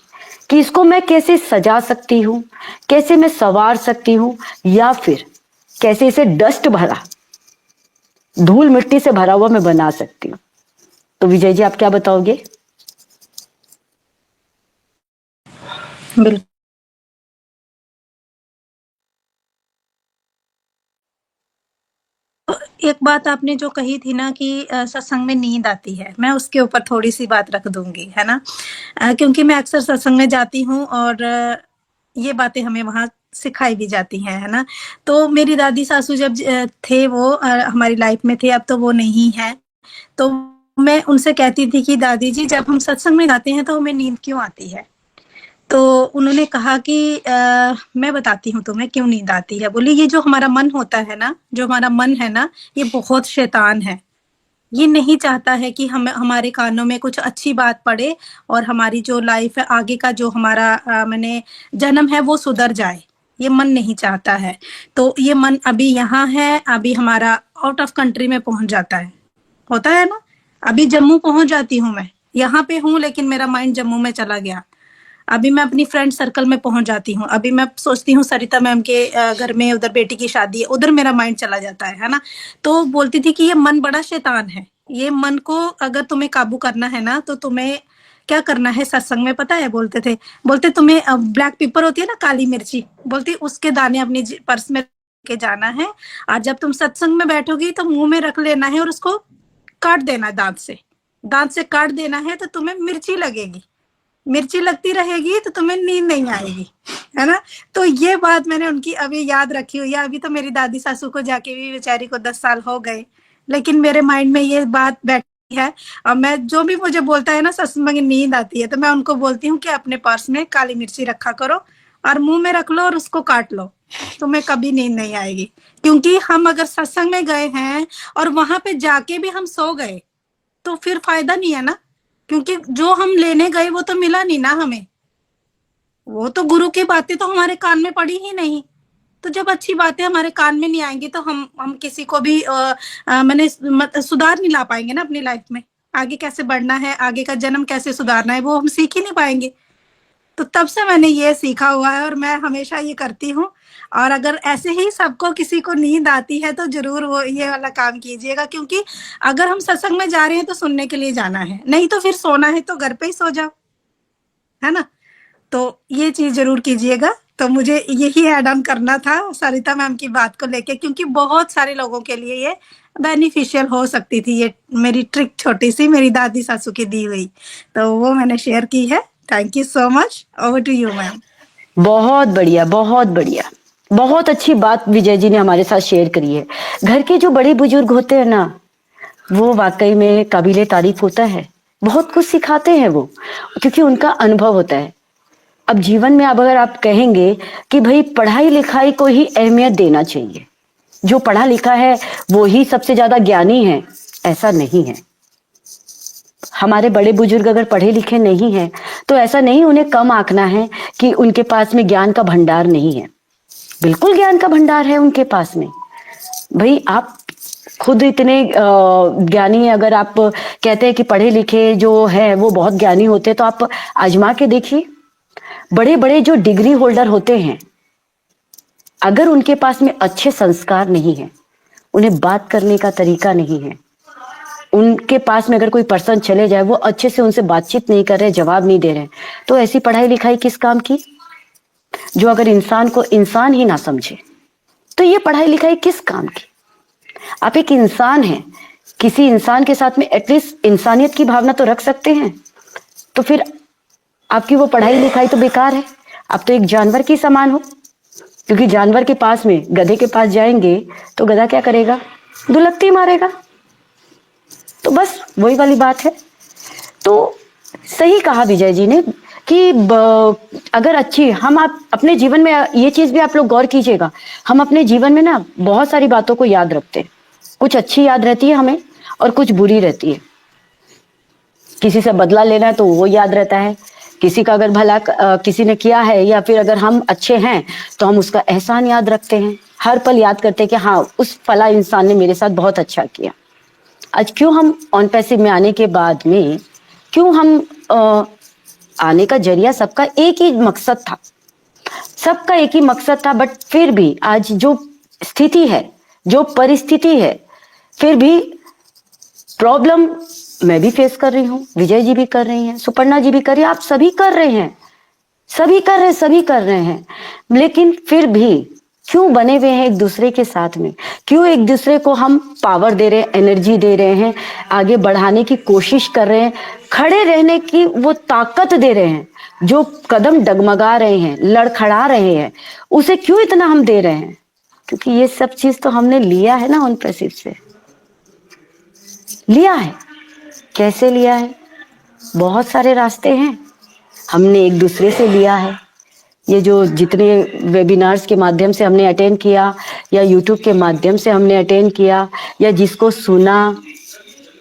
Speaker 2: कि इसको मैं कैसे सजा सकती हूँ, कैसे मैं संवार सकती हूँ, या फिर कैसे इसे डस्ट भरा, धूल मिट्टी से भरा हुआ मैं बना सकती हूँ। तो विजय जी, आप क्या बताओगे?
Speaker 3: बिल्कुल। एक बात आपने जो कही थी ना कि सत्संग में नींद आती है, मैं उसके ऊपर थोड़ी सी बात रख दूंगी, है ना। क्योंकि मैं अक्सर सत्संग में जाती हूँ और ये बातें हमें वहाँ सिखाई भी जाती हैं, है ना। तो मेरी दादी सासू जब थे, वो हमारी लाइफ में थे, अब तो वो नहीं है। तो मैं उनसे कहती थी कि दादी जी, जब हम सत्संग में जाते हैं तो हमें नींद क्यों आती है। तो उन्होंने कहा कि मैं बताती हूँ तुम्हें क्यों नींद आती है। बोली, ये जो हमारा मन होता है ना, जो हमारा मन है ना, ये बहुत शैतान है। ये नहीं चाहता है कि हम हमारे कानों में कुछ अच्छी बात पड़े और हमारी जो लाइफ है, आगे का जो हमारा मैंने जन्म है, वो सुधर जाए। ये मन नहीं चाहता है। तो ये मन अभी यहाँ है, अभी हमारा आउट ऑफ कंट्री में पहुंच जाता है, होता है ना। अभी जम्मू पहुंच जाती हूँ मैं, यहाँ पे हूँ लेकिन मेरा माइंड जम्मू में चला गया। अभी मैं अपनी फ्रेंड सर्कल में पहुंच जाती हूँ, अभी मैं सोचती हूँ सरिता मैम के घर में, उधर बेटी की शादी है, उधर मेरा माइंड चला जाता है ना। तो बोलती थी कि ये मन बड़ा शैतान है, ये मन को अगर तुम्हें काबू करना है ना, तो तुम्हें क्या करना है, सत्संग में पता है बोलते थे, बोलते तुम्हें ब्लैक पेपर होती है ना, काली मिर्ची, बोलती उसके दाने अपनी पर्स में के जाना है, और जब तुम सत्संग में बैठोगी तो मुंह में रख लेना है और उसको काट देना, दांत से काट देना है, तो तुम्हें मिर्ची लगेगी, मिर्ची लगती रहेगी तो तुम्हें नींद नहीं आएगी, है ना। तो ये बात मैंने उनकी अभी याद रखी हुई है। अभी तो मेरी दादी सासू को जाके भी बेचारी को 10 साल हो गए, लेकिन मेरे माइंड में ये बात बैठी है। और मैं जो भी मुझे बोलता है ना सत्संग में नींद आती है, तो मैं उनको बोलती हूँ कि अपने पर्स में काली मिर्ची रखा करो और मुंह में रख लो और उसको काट लो, तुम्हें कभी नींद नहीं आएगी। क्योंकि हम अगर सत्संग में गए हैं और वहां पे जाके भी हम सो गए, तो फिर फायदा नहीं है ना, क्योंकि जो हम लेने गए वो तो मिला नहीं ना हमें, वो तो गुरु की बातें तो हमारे कान में पड़ी ही नहीं। तो जब अच्छी बातें हमारे कान में नहीं आएंगी तो हम किसी को भी मैंने सुधार नहीं ला पाएंगे ना अपनी लाइफ में। आगे कैसे बढ़ना है, आगे का जन्म कैसे सुधारना है, वो हम सीख ही नहीं पाएंगे। तो तब से मैंने ये सीखा हुआ है और मैं हमेशा ये करती हूँ। और अगर ऐसे ही सबको किसी को नींद आती है तो जरूर वो ये वाला काम कीजिएगा, क्योंकि अगर हम सत्संग में जा रहे हैं तो सुनने के लिए जाना है, नहीं तो फिर सोना है तो घर पे ही सो जाओ, है ना। तो ये चीज जरूर कीजिएगा। तो मुझे यही ऐड ऑन करना था सरिता मैम की बात को लेके, क्योंकि बहुत सारे लोगों के लिए ये बेनिफिशियल हो सकती थी। ये मेरी ट्रिक छोटी सी मेरी दादी सासू की दी हुई, तो वो मैंने शेयर की है। Thank you so much. Over to you ma'am.
Speaker 2: बहुत बढ़िया, बहुत बढ़िया। बहुत अच्छी बात विजय जी ने हमारे साथ शेयर करी है। घर के जो बड़े बुजुर्ग होते हैं ना, वो वाकई में काबिले तारीफ होता है। बहुत कुछ सिखाते हैं वो, क्योंकि उनका अनुभव होता है। अब जीवन में अब अगर आप कहेंगे कि भाई पढ़ाई लिखाई को ही अहमियत देना चाहिए, जो पढ़ा लिखा है वो ही सबसे ज्यादा ज्ञानी है, ऐसा नहीं है। हमारे बड़े बुजुर्ग अगर पढ़े लिखे नहीं हैं तो ऐसा नहीं उन्हें कम आंकना है कि उनके पास में ज्ञान का भंडार नहीं है। बिल्कुल ज्ञान का भंडार है उनके पास में। भाई आप खुद इतने ज्ञानी हैं, अगर आप कहते हैं कि पढ़े लिखे जो है वो बहुत ज्ञानी होते हैं, तो आप आजमा के देखिए। बड़े बड़े जो डिग्री होल्डर होते हैं, अगर उनके पास में अच्छे संस्कार नहीं है, उन्हें बात करने का तरीका नहीं है, उनके पास में अगर कोई पर्सन चले जाए वो अच्छे से उनसे बातचीत नहीं कर रहे, जवाब नहीं दे रहे, तो ऐसी पढ़ाई लिखाई किस काम की? जो अगर इंसान को इंसान ही ना समझे तो ये पढ़ाई लिखाई किस काम की? आप एक इंसान हैं, किसी इंसान के साथ में एटलीस्ट इंसानियत की भावना तो रख सकते हैं। तो फिर आपकी वो पढ़ाई लिखाई तो बेकार है। आप तो एक जानवर की समान हो, क्योंकि जानवर के पास में, गधे के पास जाएंगे तो गधा क्या करेगा? दुलत्ती मारेगा। तो बस वही वाली बात है। तो सही कहा विजय जी ने कि अगर अच्छी हम आप अपने जीवन में, ये चीज भी आप लोग गौर कीजिएगा, हम अपने जीवन में ना बहुत सारी बातों को याद रखते हैं। कुछ अच्छी याद रहती है हमें और कुछ बुरी रहती है। किसी से बदला लेना है तो वो याद रहता है, किसी का अगर भला किसी ने किया है, या फिर अगर हम अच्छे हैं तो हम उसका एहसान याद रखते हैं, हर पल याद करते हैं कि हाँ उस फला इंसान ने मेरे साथ बहुत अच्छा किया। आज क्यों हम ऑन पैसिव में आने के बाद में, क्यों हम आने का जरिया सबका एक ही मकसद था, सबका एक ही मकसद था, बट फिर भी आज जो स्थिति है, जो परिस्थिति है, फिर भी प्रॉब्लम मैं भी फेस कर रही हूँ, विजय जी भी कर रही हैं, सुपर्णा जी भी कर रही हैं, आप सभी कर रहे हैं, सभी कर रहे हैं, सभी कर रहे हैं। लेकिन फिर भी क्यों बने हुए हैं एक दूसरे के साथ में? क्यों एक दूसरे को हम पावर दे रहे हैं, एनर्जी दे रहे हैं, आगे बढ़ाने की कोशिश कर रहे हैं, खड़े रहने की वो ताकत दे रहे हैं? जो कदम डगमगा रहे हैं, लड़खड़ा रहे हैं, उसे क्यों इतना हम दे रहे हैं? क्योंकि ये सब चीज तो हमने लिया है ना, ऑन पैसिव से लिया है। कैसे लिया है? बहुत सारे रास्ते हैं, हमने एक दूसरे से लिया है। ये जो जितने वेबिनार्स के माध्यम से हमने अटेंड किया, या यूट्यूब के माध्यम से हमने अटेंड किया, या जिसको सुना,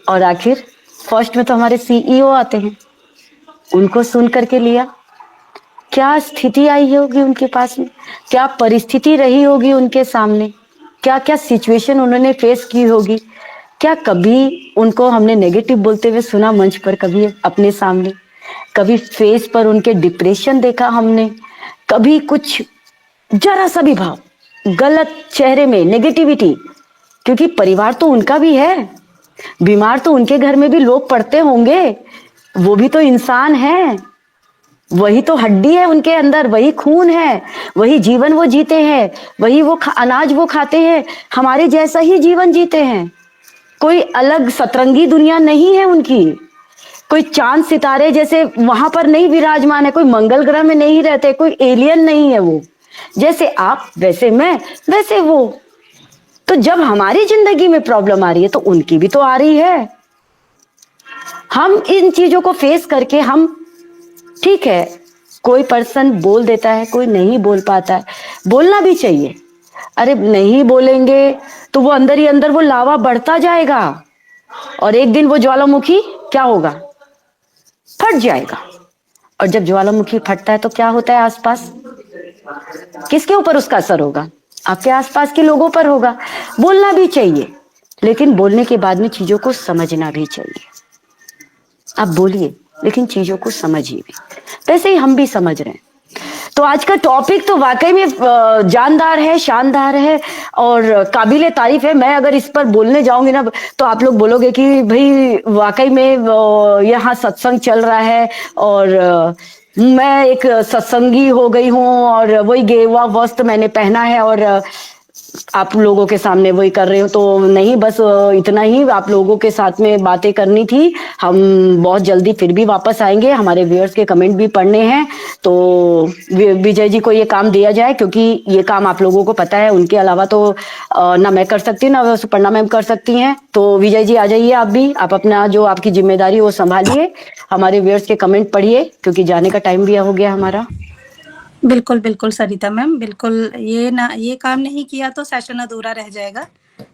Speaker 2: और आखिर फर्स्ट में तो हमारे सीईओ आते हैं, उनको सुन करके लिया। क्या स्थिति आई होगी उनके पास में, क्या परिस्थिति रही होगी उनके सामने, क्या क्या सिचुएशन उन्होंने फेस की होगी, क्या कभी उनको हमने नेगेटिव बोलते हुए सुना मंच पर, कभी अपने सामने, कभी फेस पर उनके डिप्रेशन देखा हमने, कभी कुछ जरा सा भी भाव, गलत चेहरे में नेगेटिविटी? क्योंकि परिवार तो उनका भी है, बीमार तो उनके घर में भी लोग पड़ते होंगे, वो भी तो इंसान है, वही तो हड्डी है उनके अंदर, वही खून है, वही जीवन वो जीते हैं, वही वो अनाज वो खाते हैं, हमारे जैसा ही जीवन जीते हैं। कोई अलग सतरंगी दुनिया नहीं है उनकी, कोई चांद सितारे जैसे वहां पर नहीं विराजमान है, कोई मंगल ग्रह में नहीं रहते, कोई एलियन नहीं है वो। जैसे आप वैसे मैं वैसे वो। तो जब हमारी जिंदगी में प्रॉब्लम आ रही है तो उनकी भी तो आ रही है। हम इन चीजों को फेस करके, हम ठीक है, कोई पर्सन बोल देता है, कोई नहीं बोल पाता है, बोलना भी चाहिए। अरे नहीं बोलेंगे तो वो अंदर ही अंदर वो लावा बढ़ता जाएगा, और एक दिन वो ज्वालामुखी क्या होगा? फट जाएगा। और जब ज्वालामुखी फटता है तो क्या होता है आसपास? किसके ऊपर उसका असर होगा? आपके आसपास के लोगों पर होगा। बोलना भी चाहिए, लेकिन बोलने के बाद में चीजों को समझना भी चाहिए। आप बोलिए, लेकिन चीजों को समझिए भी। वैसे ही हम भी समझ रहे हैं। तो आज का टॉपिक तो वाकई में जानदार है, शानदार है और काबिले तारीफ है। मैं अगर इस पर बोलने जाऊंगी ना तो आप लोग बोलोगे कि भाई वाकई में यहाँ सत्संग चल रहा है और मैं एक सत्संगी हो गई हूँ और वही गेरुआ वस्त्र मैंने पहना है और आप लोगों के सामने वही कर रहे हो, तो नहीं, बस इतना ही आप लोगों के साथ में बातें करनी थी। हम बहुत जल्दी फिर भी वापस आएंगे, हमारे व्यूअर्स के कमेंट भी पढ़ने हैं, तो विजय जी को ये काम दिया जाए, क्योंकि ये काम आप लोगों को पता है, उनके अलावा तो ना मैं कर सकती ना सुपर्णा मैम कर सकती हैं। तो विजय जी आ जाइए, आप भी, आप अपना जो आपकी जिम्मेदारी वो संभालिए, हमारे व्यूअर्स के कमेंट पढ़िए, क्योंकि जाने का टाइम भी हो गया हमारा।
Speaker 3: बिल्कुल बिल्कुल सरिता मैम, बिल्कुल ये काम नहीं किया तो सेशन अधूरा रह जाएगा,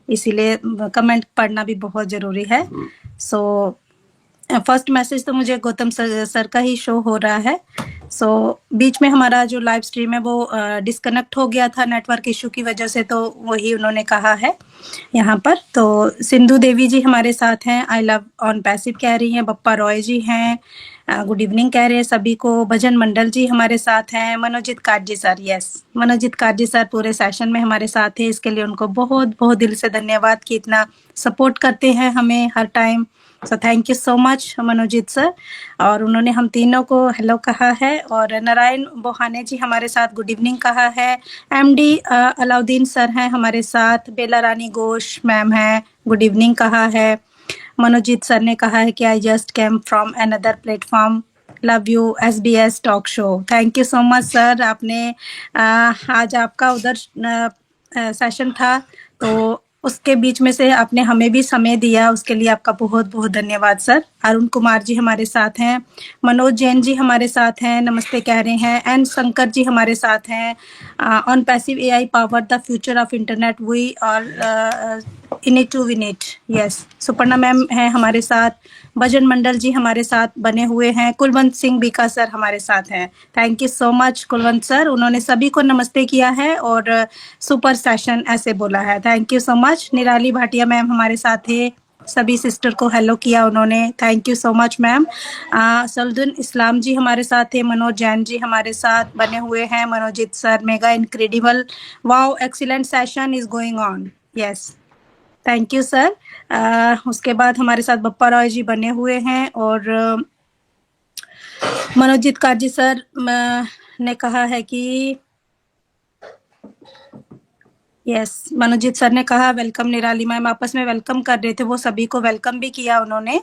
Speaker 3: इसीलिए कमेंट पढ़ना भी बहुत जरूरी है। सो फर्स्ट मैसेज तो मुझे गौतम सर का ही शो हो रहा है। सो बीच में हमारा जो लाइव स्ट्रीम है वो डिस्कनेक्ट हो गया था नेटवर्क इशू की वजह से, तो वही उन्होंने कहा है यहाँ पर। तो सिंधु देवी जी हमारे साथ हैं, आई लव ऑन पैसिव कह रही हैं, बप्पा रॉय जी हैं, गुड इवनिंग कह रहे हैं सभी को, भजन मंडल जी हमारे साथ हैं, मनोजित काटजी सर, यस मनोजित काटजी सर पूरे सेशन में हमारे साथ हैं, इसके लिए उनको बहुत बहुत दिल से धन्यवाद कि इतना सपोर्ट करते हैं हमें हर time. So thank you so much Manojit sir. और उन्होंने हम तीनों को हेलो कहा है, और नारायण बोहाने जी हमारे साथ गुड इवनिंग कहा है, एमडी अलाउद्दीन सर हैं हमारे साथ, बेला रानी घोष मैम है, गुड इवनिंग कहा है। मनोजीत सर ने कहा है कि I just came from another platform, love you SBS talk show. Thank you so much sir, आपने आज आपका उधर सेशन था, तो उसके बीच में से आपने हमें भी समय दिया, उसके लिए आपका बहुत बहुत धन्यवाद सर। अरुण कुमार जी हमारे साथ हैं, मनोज जैन जी हमारे साथ हैं, नमस्ते कह रहे हैं, एन शंकर जी हमारे साथ हैं, on passive AI power the future of internet, we all in it to win it, yes Suparna ma'am है हमारे साथ, भजन मंडल जी हमारे साथ बने हुए हैं, कुलवंत सिंह बीका सर हमारे साथ हैं। Thank you so much Kulwant sir, उन्होंने सभी को नमस्ते किया है और सुपर सेशन ऐसे बोला है, थैंक यू सो मच। निराली भाटिया मैम हमारे साथ थे, सभी सिस्टर को हेलो किया उन्होंने, thank you so much ma'am. Saldun Islam ji हमारे साथ थे, मनोज जैन जी हमारे साथ बने हुए हैं, Manojit sir mega incredible, wow excellent session is going on, yes thank you sir. उसके बाद हमारे साथ बप्पा रॉय जी बने हुए हैं, और मनोजीत काजी सर ने कहा है कि यस मनोजीत सर ने कहा वेलकम निराली मैम, आपस में वेलकम कर रहे थे, वो सभी को वेलकम भी किया उन्होंने।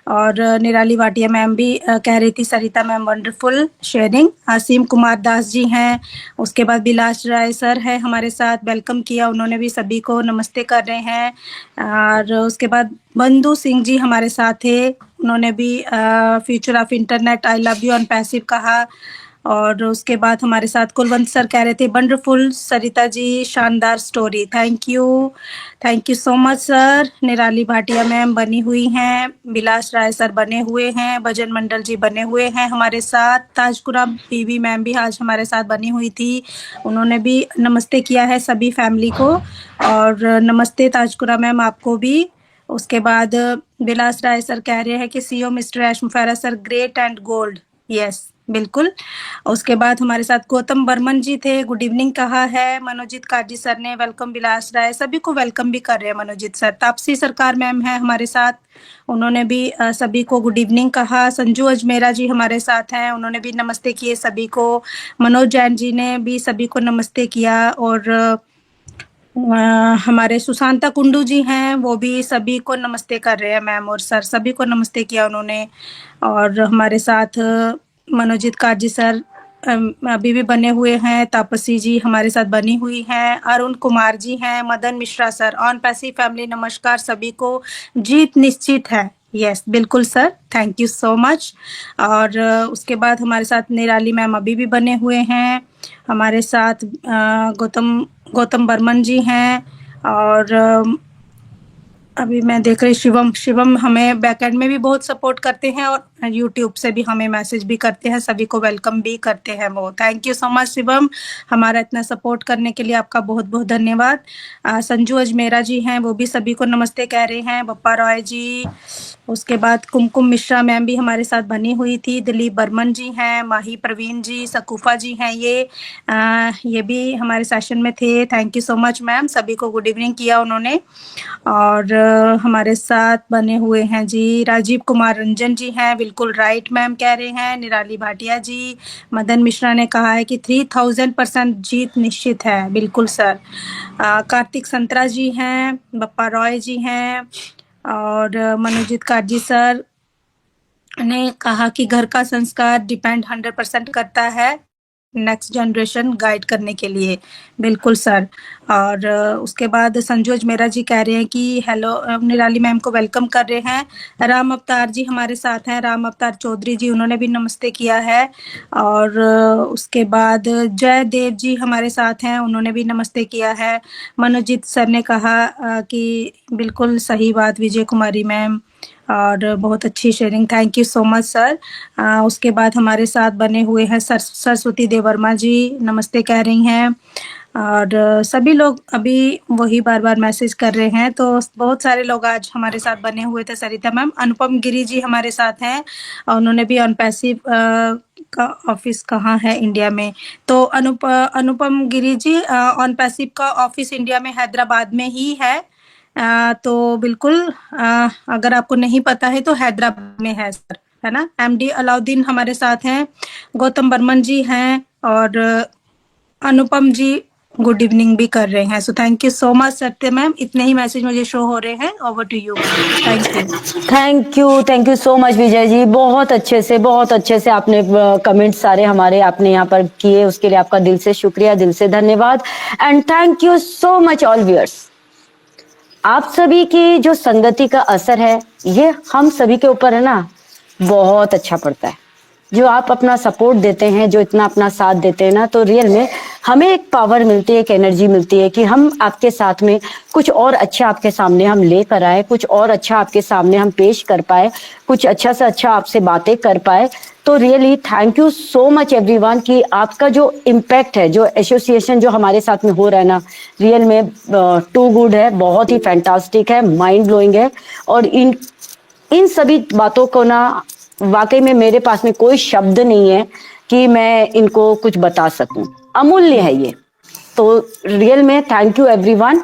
Speaker 3: और निराली भाटिया मैम भी कह रही थी Sarita ma'am wonderful sharing. Asim Kumar Das ji हैं, उसके बाद बिलास राय सर है हमारे साथ, वेलकम किया उन्होंने भी सभी को, नमस्ते कर रहे हैं। और उसके बाद बंधु सिंह जी हमारे साथ थे, उन्होंने भी future of internet I love you on passive कहा। और उसके बाद हमारे साथ कुलवंत सर कह रहे थे वंडरफुल सरिता जी, शानदार story, thank you so much sir. निराली भाटिया मैम बनी हुई हैं, बिलास राय सर बने हुए हैं, भजन मंडल जी बने हुए हैं हमारे साथ, ताजपुरा बीबी मैम भी आज हमारे साथ बनी हुई थी, उन्होंने भी नमस्ते किया है सभी फैमिली को, और नमस्ते ताजपुरा मैम आपको भी। उसके बाद बिलास राय सर कह रहे हैं कि CO mister Ash Mufera sir great and gold, yes बिल्कुल। उसके बाद हमारे साथ गौतम बर्मन जी थे, गुड इवनिंग कहा है, मनोजीत काजी सर ने वेलकम, बिलास राय सभी को वेलकम भी कर रहे हैं मनोजीत सर। तापसी सरकार मैम है हमारे साथ, उन्होंने भी सभी को गुड इवनिंग कहा। संजू अजमेरा जी हमारे साथ हैं, उन्होंने भी नमस्ते किए सभी को। मनोज जैन जी ने भी सभी को नमस्ते किया, और हमारे सुशांता कुंडू जी हैं, वो भी सभी को नमस्ते कर रहे हैं मैम और सर, सभी को नमस्ते किया उन्होंने। और हमारे साथ मनोजीत काजी सर अभी भी बने हुए हैं, तापसी जी हमारे साथ बनी हुई हैं, अरुण कुमार जी हैं, Madan Mishra sir, on passive family नमस्कार सभी को, जीत निश्चित है, यस बिल्कुल sir, thank you so much. और उसके बाद हमारे साथ निराली मैम अभी भी बने हुए हैं, हमारे साथ गौतम बर्मन जी हैं, और अभी मैं देख रही शिवम हमें बैकएंड में भी बहुत सपोर्ट करते हैं, और यूट्यूब से भी हमें मैसेज भी करते हैं, सभी को वेलकम भी करते हैं वो, thank you so much Shivam, हमारा इतना सपोर्ट करने के लिए आपका बहुत बहुत धन्यवाद। संजू अजमेरा जी हैं, वो भी सभी को नमस्ते कह रहे हैं, बप्पा रॉय जी, उसके बाद कुमकुम मिश्रा मैम भी हमारे साथ बनी हुई थी, दिलीप बर्मन जी हैं, माही प्रवीण जी, सकूफा जी हैं, ये भी हमारे सेशन में थे। Thank you so much ma'am, सभी को गुड इवनिंग किया उन्होंने। और हमारे साथ बने हुए हैं जी राजीव कुमार रंजन जी हैं, बिल्कुल राइट मैम कह रहे हैं। निराली भाटिया जी, मदन मिश्रा ने कहा है कि 3000% जीत निश्चित है, बिल्कुल सर। कार्तिक संतरा जी हैं, बप्पा रॉय जी हैं, और मनोजीत काजी सर ने कहा कि घर का संस्कार डिपेंड 100% करता है नेक्स्ट जनरेशन गाइड करने के लिए, बिल्कुल सर। और उसके बाद संजोज मेरा जी कह रहे हैं कि हेलो, निराली मैम को वेलकम कर रहे हैं। राम अवतार जी हमारे साथ हैं, राम अवतार चौधरी जी, उन्होंने भी नमस्ते किया है। और उसके बाद जय देव जी हमारे साथ हैं, उन्होंने भी नमस्ते किया है। मनोजीत सर ने कहा कि बिल्कुल सही बात विजय कुमारी मैम, और बहुत अच्छी sharing, thank you so much sir. उसके बाद हमारे साथ बने हुए हैं सरस्वती देवर्मा जी, नमस्ते कह रही हैं। और सभी लोग अभी वही बार बार मैसेज कर रहे हैं, तो बहुत सारे लोग आज हमारे साथ बने हुए थे। सरिता मैम, अनुपम गिरी जी हमारे साथ हैं, और उन्होंने भी ऑन पैसिव का ऑफिस कहाँ है इंडिया में, तो अनुपम गिरी जी ऑन पैसिव का ऑफिस इंडिया में हैदराबाद में ही है। तो बिल्कुल, अगर आपको नहीं पता है तो हैदराबाद में है सर, है ना। एमडी अलाउद्दीन हमारे साथ हैं, गौतम बर्मन जी हैं, और अनुपम जी गुड इवनिंग भी कर रहे हैं। So thank you so much Satya ma'am, इतने ही मैसेज मुझे शो हो रहे हैं। Over to you ma'am, thank you.
Speaker 2: Thank you so much Vijay ji, बहुत अच्छे से आपने कमेंट सारे हमारे आपने यहाँ पर किए, उसके लिए आपका दिल से शुक्रिया, दिल से धन्यवाद। And thank you so much all viewers. आप सभी की जो संगति का असर है, ये हम सभी के ऊपर है ना, बहुत अच्छा पड़ता है। जो आप अपना सपोर्ट देते हैं, जो इतना अपना साथ देते हैं ना, तो रियल में हमें एक पावर मिलती है, एक एनर्जी मिलती है कि हम आपके साथ में कुछ और अच्छा आपके सामने हम लेकर आए, कुछ और अच्छा आपके सामने हम पेश कर पाए, कुछ अच्छा से अच्छा आपसे बातें कर पाए। तो really thank you so much everyone कि आपका जो इम्पैक्ट है, जो एसोसिएशन जो हमारे साथ में हो रहा है ना, रियल में टू गुड है, बहुत ही फैंटास्टिक है, माइंड ब्लोइंग है। और इन सभी बातों को ना वाकई में मेरे पास में कोई शब्द नहीं है कि मैं इनको कुछ बता सकूं, अमूल्य है ये। तो रियल में थैंक यू एवरीवन।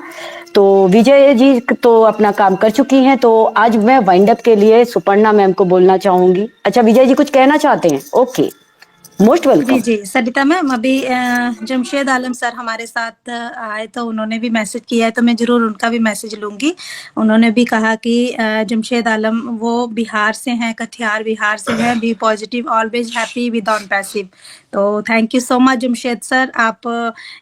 Speaker 2: तो विजय जी तो अपना काम कर चुकी हैं, तो आज मैं वाइंड अप के लिए सुपर्णा मैम को बोलना चाहूंगी। अच्छा विजय जी कुछ कहना चाहते हैं? ओके, मोस्ट
Speaker 3: जी
Speaker 2: वेलकम।
Speaker 3: जी सरिता मैम, अभी जमशेद आलम सर हमारे साथ आए, तो उन्होंने भी मैसेज किया है, तो मैं जरूर उनका भी मैसेज लूंगी। उन्होंने भी कहा कि जमशेद आलम वो बिहार से हैं, कटिहार बिहार से हैं, be positive always happy with on passive. तो thank you so much Jamshed sir, आप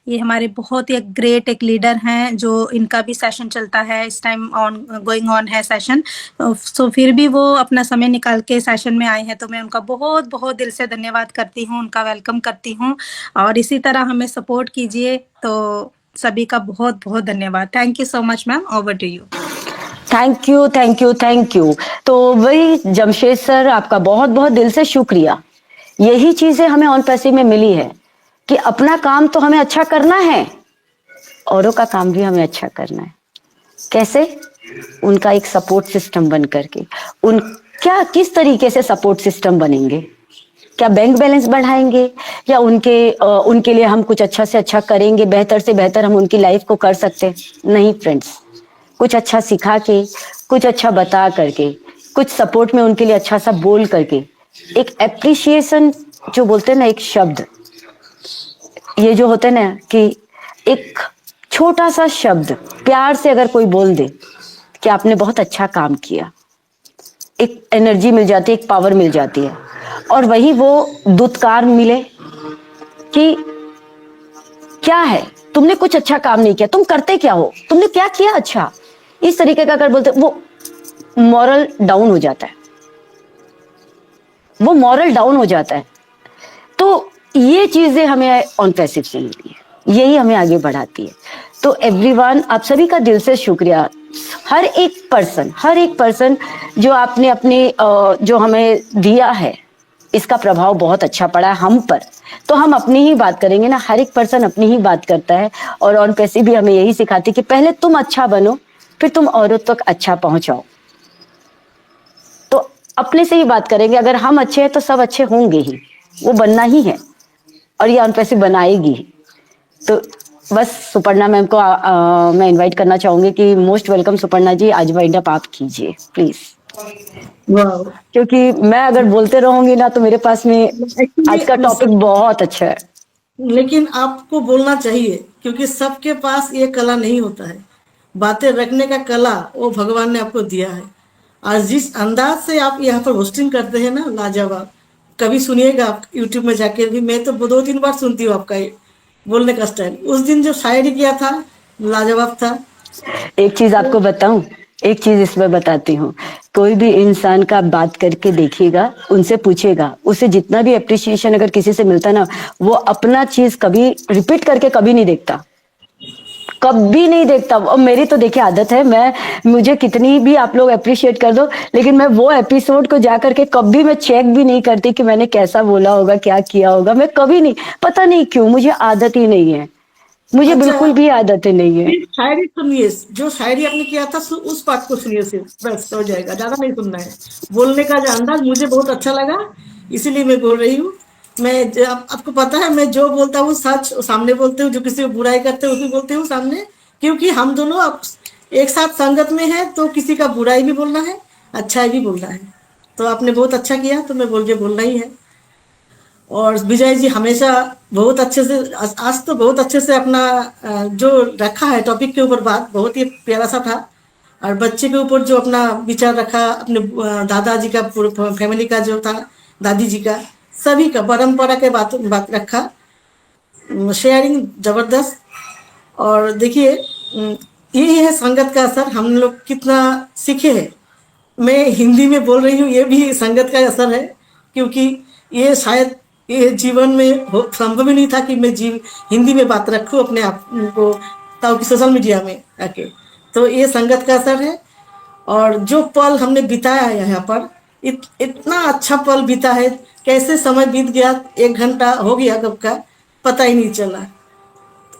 Speaker 3: ये हमारे बहुत ही ग्रेट एक लीडर हैं, जो इनका भी सेशन चलता है इस टाइम, ऑन गोइंग ऑन है सेशन। सो फिर भी वो अपना समय निकाल के सेशन में आए हैं, तो मैं उनका बहुत बहुत दिल से धन्यवाद करती हूँ, उनका वेलकम करती हूँ। और इसी तरह हमें सपोर्ट कीजिए। तो सभी का बहुत बहुत धन्यवाद। Thank you so much ma'am, over to you.
Speaker 2: Thank you thank you thank you. तो वही जमशेद सर, आपका बहुत बहुत दिल से शुक्रिया। यही चीजें हमें ऑन पैसिव में मिली है कि अपना काम तो हमें अच्छा करना है, औरों का काम भी हमें अच्छा करना है। कैसे? उनका एक सपोर्ट सिस्टम बन करके। उन क्या किस तरीके से सपोर्ट सिस्टम बनेंगे? क्या बैंक बैलेंस बढ़ाएंगे, या उनके लिए हम कुछ अच्छा से अच्छा करेंगे, बेहतर से बेहतर हम उनकी लाइफ को कर सकते? नहीं फ्रेंड्स, कुछ अच्छा सिखा के, कुछ अच्छा बता करके, कुछ सपोर्ट में उनके लिए अच्छा सा बोल करके, एक एप्रिशिएशन जो बोलते हैं ना, एक शब्द, ये जो होते हैं ना कि एक छोटा सा शब्द प्यार से अगर कोई बोल दे कि आपने बहुत अच्छा काम किया, एक एनर्जी मिल जाती है, एक पावर मिल जाती है। और वही वो दुत्कार मिले कि क्या है, तुमने कुछ अच्छा काम नहीं किया, तुम करते क्या हो, तुमने क्या किया अच्छा, इस तरीके का अगर बोलते, वो मॉरल डाउन हो जाता है, वो मॉरल डाउन हो जाता है। तो ये चीजें हमें ऑन पैसिव से मिलती है, यही हमें आगे बढ़ाती है। तो एवरीवन, आप सभी का दिल से शुक्रिया। हर एक पर्सन जो आपने अपने जो हमें दिया है, इसका प्रभाव बहुत अच्छा पड़ा है हम पर। तो हम अपनी ही बात करेंगे ना, हर एक पर्सन अपनी ही बात करता है। और ऑन पैसिव भी हमें यही सिखाती कि पहले तुम अच्छा बनो, फिर तुम औरों तक अच्छा पहुंचाओ। अपने से ही बात करेंगे, अगर हम अच्छे हैं तो सब अच्छे होंगे ही, वो बनना ही है और ये अनफैसी बनाएगी। तो बस सुपर्णा मैम को मैं इनवाइट करना चाहूंगी कि मोस्ट वेलकम सुपर्णा जी, आज वाइंड अप आप कीजिए प्लीज,
Speaker 1: वाह,
Speaker 2: क्योंकि मैं अगर बोलते रहूंगी ना तो मेरे पास में
Speaker 1: एक्चुअली
Speaker 2: आज का टॉपिक बहुत अच्छा है।
Speaker 1: लेकिन आपको बोलना चाहिए, क्योंकि सबके पास ये कला नहीं होता है। बातें रखने का कला वो भगवान ने आपको दिया है। और जिस अंदाज से आप यहाँ पर होस्टिंग करते हैं ना, लाजवाब। कभी सुनिएगा आप यूट्यूब में जाके भी, मैं तो 2-3 बार सुनती हूँ आपका ये बोलने का स्टाइल। उस दिन जो शायरी किया था, लाजवाब था।
Speaker 2: एक चीज आपको बताऊं, एक चीज इसमें बताती हूँ, कोई भी इंसान का बात करके देखिएगा, उनसे पूछेगा, उसे जितना भी अप्रिसिएशन अगर किसी से मिलता ना, वो अपना चीज कभी रिपीट करके कभी नहीं देखता, कभी नहीं देखता। और मेरी तो देखिए आदत है, मैं मुझे कितनी भी आप लोग अप्रिशिएट कर दो, लेकिन मैं वो एपिसोड को जा करके कभी मैं चेक भी नहीं करती कि मैंने कैसा बोला होगा, क्या किया होगा, मैं कभी नहीं, पता नहीं क्यों, मुझे आदत ही नहीं है, मुझे
Speaker 1: अच्छा,
Speaker 2: बिल्कुल भी आदत ही नहीं है।
Speaker 1: फिर शायरी सुनिए, जो शायरी आपने किया था उस पार्ट को सुनिए सिर्फ, बस हो जाएगा, ज्यादा नहीं सुनना है। बोलने का जो अंदाज मुझे बहुत अच्छा लगा, इसीलिए मैं बोल रही हूँ। आपको पता है, मैं जो बोलता हूँ सच सामने बोलते हूँ, जो किसी को बुराई करते हैं उसको बोलते हूँ सामने, क्योंकि हम दोनों अब एक साथ संगत में हैं, तो किसी का बुराई भी बोलना है, अच्छा भी बोलना है। तो आपने बहुत अच्छा किया, तो मैं बोलना ही है। और विजय जी हमेशा बहुत अच्छे से, आज तो बहुत अच्छे से अपना जो रखा है टॉपिक के ऊपर बात, बहुत ही प्यारा सा था। और बच्चे के ऊपर जो अपना विचार रखा, अपने दादाजी का, फैमिली का जो था, दादी जी का, सभी का परंपरा के बात रखा, शेयरिंग जबरदस्त। और देखिए, यही है संगत का असर, हम लोग कितना सीखे हैं। मैं हिंदी में बोल रही हूँ, ये भी संगत का असर है, क्योंकि ये शायद ये जीवन में संभव ही नहीं था कि मैं हिंदी में बात रखूँ अपने आप को, ताकि सोशल मीडिया में आके। तो ये संगत का असर है। और जो पल हमने बिताया है यहाँ पर, इतना अच्छा पल बीता है, कैसे समय बीत गया, 1 घंटा हो गया कब का, पता ही नहीं चला।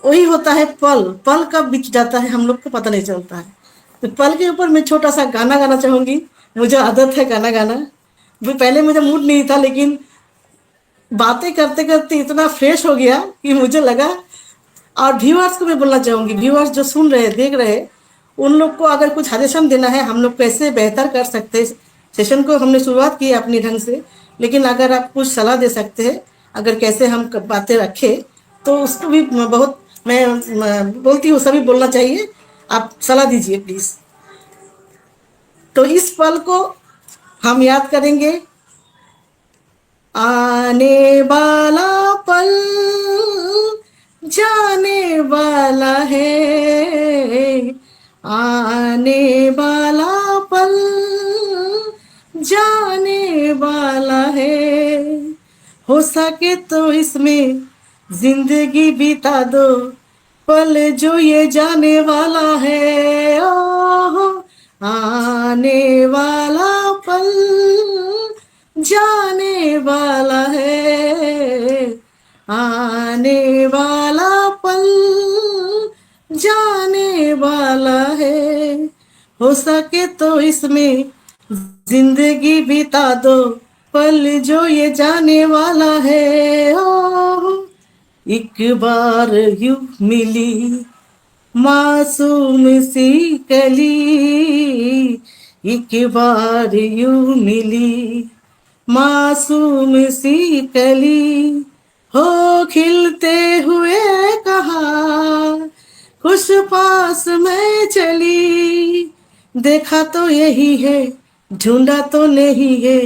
Speaker 1: वही होता है, पल पल कब बीत जाता है हम लोग को पता नहीं चलता है। तो पल के ऊपर मैं छोटा सा गाना गाना चाहूंगी। मुझे आदत है गाना गाना, वो पहले मुझे मूड नहीं था, लेकिन बातें करते करते इतना फ्रेश हो गया कि मुझे लगा। और व्यूअर्स को मैं बोलना चाहूंगी, व्यूअर्स जो सुन रहे देख रहे, उन लोग को अगर कुछ सजेशन देना है, हम लोग कैसे बेहतर कर सकते हैं सेशन को, हमने शुरुआत की है अपनी ढंग से, लेकिन अगर आप कुछ सलाह दे सकते हैं, अगर कैसे हम बातें रखें, तो उसको भी बहुत मैं बोलती हूँ, सभी बोलना चाहिए। आप सलाह दीजिए प्लीज। तो इस पल को हम याद करेंगे। आने वाला पल जाने वाला है, आने वाला पल जाने वाला है। हो सके तो इसमें जिंदगी बिता दो, पल जो ये जाने वाला है। ओहो, आने वाला पल जाने वाला है, आने वाला पल जाने वाला है। हो सके तो इसमें जिंदगी बिता दो, पल जो ये जाने वाला है। ओ एक बार यूं मिली मासूम सी कली, एक बार यूं मिली मासूम सी कली, हो खिलते हुए कहा खुश पास मैं चली, देखा तो यही है ढूंढा तो नहीं है,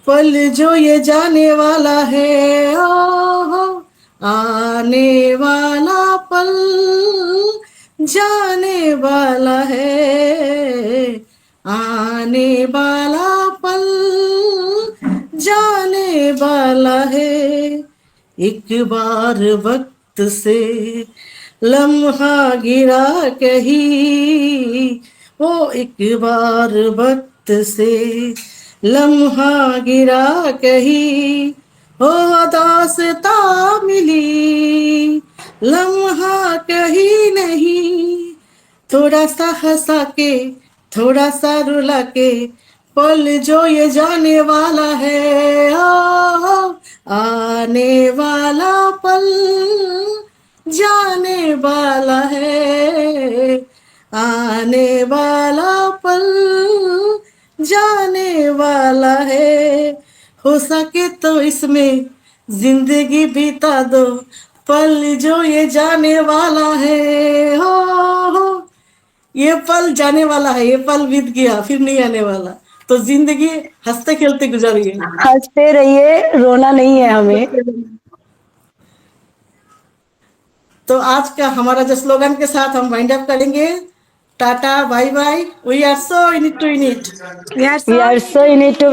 Speaker 1: पल जो ये जाने वाला है। ओ आने वाला पल जाने वाला है, आने वाला पल जाने वाला है। एक बार वक्त से लम्हा गिरा कहीं, वो एक बार वक्त से लम्हा गिरा कहीं, हो दास्ता मिली लम्हा कहीं नहीं, थोड़ा सा हंसा के थोड़ा सा रुला के, पल जो ये जाने वाला है, आने वाला पल जाने वाला है, आने वाला पल जाने वाला है। हो सके तो इसमें जिंदगी बिता दो, पल जो ये जाने वाला है, हो ये पल जाने वाला है, ये पल बीत गया फिर नहीं आने वाला, तो जिंदगी हंसते खेलते गुजरिए।
Speaker 2: हंसते रहिए, रोना नहीं है हमें।
Speaker 1: तो आज का हमारा जो स्लोगन के साथ हम वाइंड अप करेंगे, tata bye bye, we are so in it to in it.
Speaker 3: We are
Speaker 2: we
Speaker 3: so
Speaker 2: are so in it to